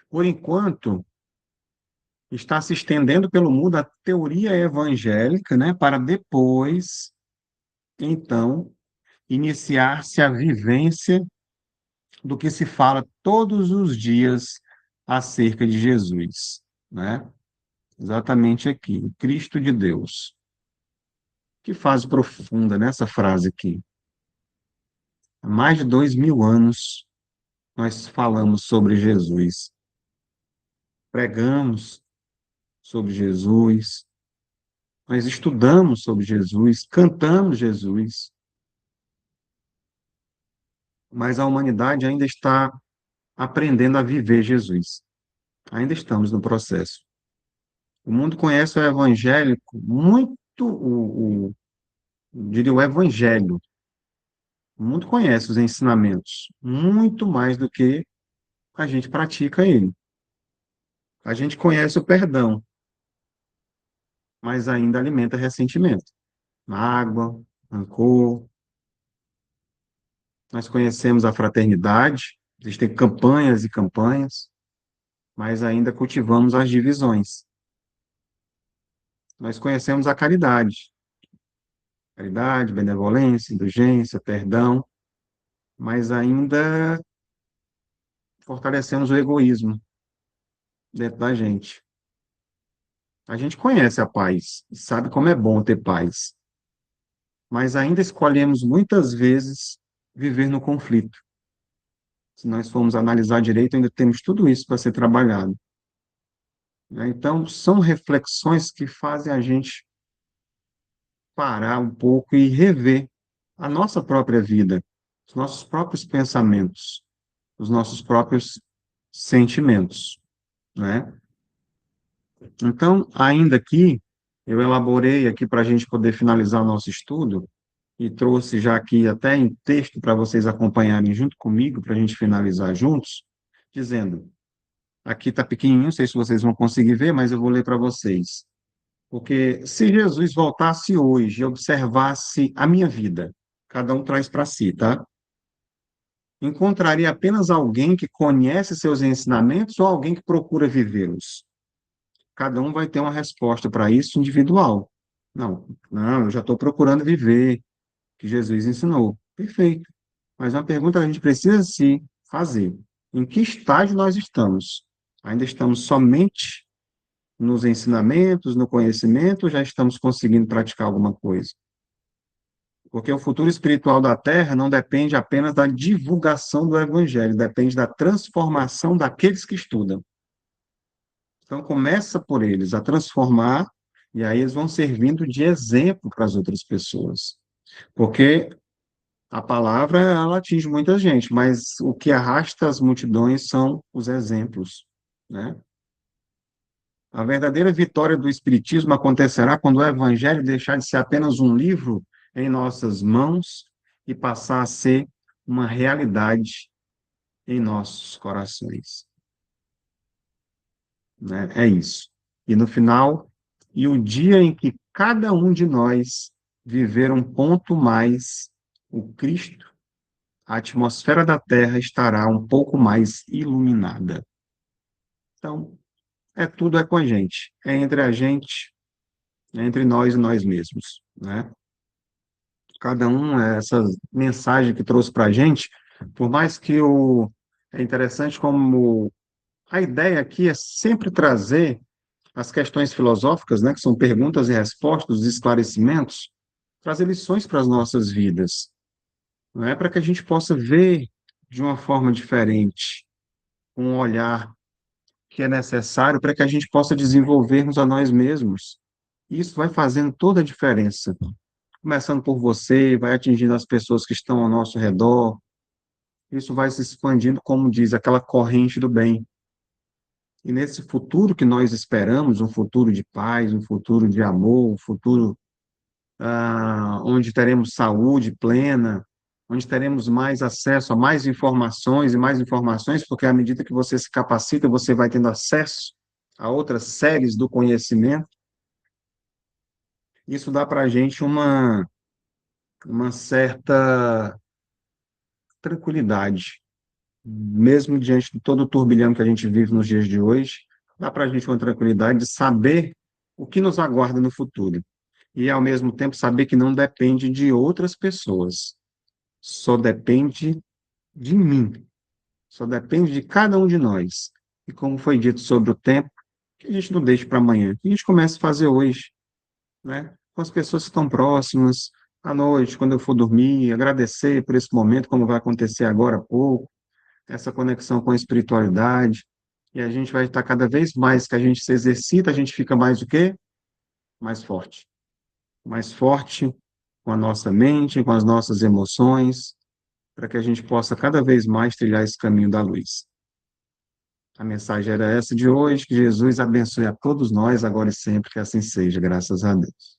por enquanto, está se estendendo pelo mundo a teoria evangélica, né, para depois, então, iniciar-se a vivência do que se fala todos os dias acerca de Jesus, né? Exatamente aqui, o Cristo de Deus. Que frase profunda nessa frase aqui. Há mais de 2000 anos nós falamos sobre Jesus, pregamos sobre Jesus, nós estudamos sobre Jesus, cantamos Jesus, mas a humanidade ainda está aprendendo a viver Jesus. Ainda estamos no processo. O mundo conhece o evangélico muito diria, o evangelho. O mundo conhece os ensinamentos, muito mais do que a gente pratica ele. A gente conhece o perdão, mas ainda alimenta ressentimento, mágoa, rancor. Nós conhecemos a fraternidade, existem campanhas e campanhas, mas ainda cultivamos as divisões. Nós conhecemos a caridade, benevolência, indulgência, perdão, mas ainda fortalecemos o egoísmo dentro da gente. A gente conhece a paz, sabe como é bom ter paz, mas ainda escolhemos muitas vezes viver no conflito. Se nós formos analisar direito, ainda temos tudo isso para ser trabalhado, né? Então, são reflexões que fazem a gente parar um pouco e rever a nossa própria vida, os nossos próprios pensamentos, os nossos próprios sentimentos, né? Então, ainda aqui, eu elaborei aqui para a gente poder finalizar o nosso estudo e trouxe já aqui até em texto para vocês acompanharem junto comigo, para a gente finalizar juntos, dizendo, aqui está pequenininho, não sei se vocês vão conseguir ver, mas eu vou ler para vocês. Porque se Jesus voltasse hoje e observasse a minha vida, cada um traz para si, tá? Encontraria apenas alguém que conhece seus ensinamentos ou alguém que procura vivê-los? Cada um vai ter uma resposta para isso individual. Não, eu já estou procurando viver o que Jesus ensinou. Perfeito. Mas uma pergunta que a gente precisa se fazer. Em que estágio nós estamos? Ainda estamos somente nos ensinamentos, no conhecimento, ou já estamos conseguindo praticar alguma coisa? Porque o futuro espiritual da Terra não depende apenas da divulgação do Evangelho, depende da transformação daqueles que estudam. Então, começa por eles a transformar, e aí eles vão servindo de exemplo para as outras pessoas. Porque a palavra, ela atinge muita gente, mas o que arrasta as multidões são os exemplos, né? A verdadeira vitória do Espiritismo acontecerá quando o Evangelho deixar de ser apenas um livro em nossas mãos e passar a ser uma realidade em nossos corações, né? É isso. E no final, e o dia em que cada um de nós viver um ponto mais o Cristo, a atmosfera da Terra estará um pouco mais iluminada. Então, tudo é com a gente, a gente, é entre nós e nós mesmos, né? Cada um, essa mensagem que trouxe para a gente, por mais que é interessante como a ideia aqui é sempre trazer as questões filosóficas, né, que são perguntas e respostas, esclarecimentos, trazer lições para as nossas vidas, não é para que a gente possa ver de uma forma diferente, um olhar que é necessário para que a gente possa desenvolvermos a nós mesmos. Isso vai fazendo toda a diferença. Começando por você, vai atingindo as pessoas que estão ao nosso redor. Isso vai se expandindo, como diz, aquela corrente do bem. E nesse futuro que nós esperamos, um futuro de paz, um futuro de amor, um futuro onde teremos saúde plena, onde teremos mais acesso a mais informações, porque à medida que você se capacita, você vai tendo acesso a outras séries do conhecimento. Isso dá para a gente uma certa tranquilidade, mesmo diante de todo o turbilhão que a gente vive nos dias de hoje, dá para a gente uma tranquilidade de saber o que nos aguarda no futuro. E, ao mesmo tempo, saber que não depende de outras pessoas, só depende de mim, só depende de cada um de nós. E como foi dito sobre o tempo, que a gente não deixe para amanhã, que a gente comece a fazer hoje, né? Com as pessoas que estão próximas, à noite, quando eu for dormir, agradecer por esse momento, como vai acontecer agora há pouco, essa conexão com a espiritualidade, e a gente vai estar cada vez mais que a gente se exercita, a gente fica mais o quê? Mais forte. Mais forte com a nossa mente, com as nossas emoções, para que a gente possa cada vez mais trilhar esse caminho da luz. A mensagem era essa de hoje, que Jesus abençoe a todos nós, agora e sempre, que assim seja, graças a Deus.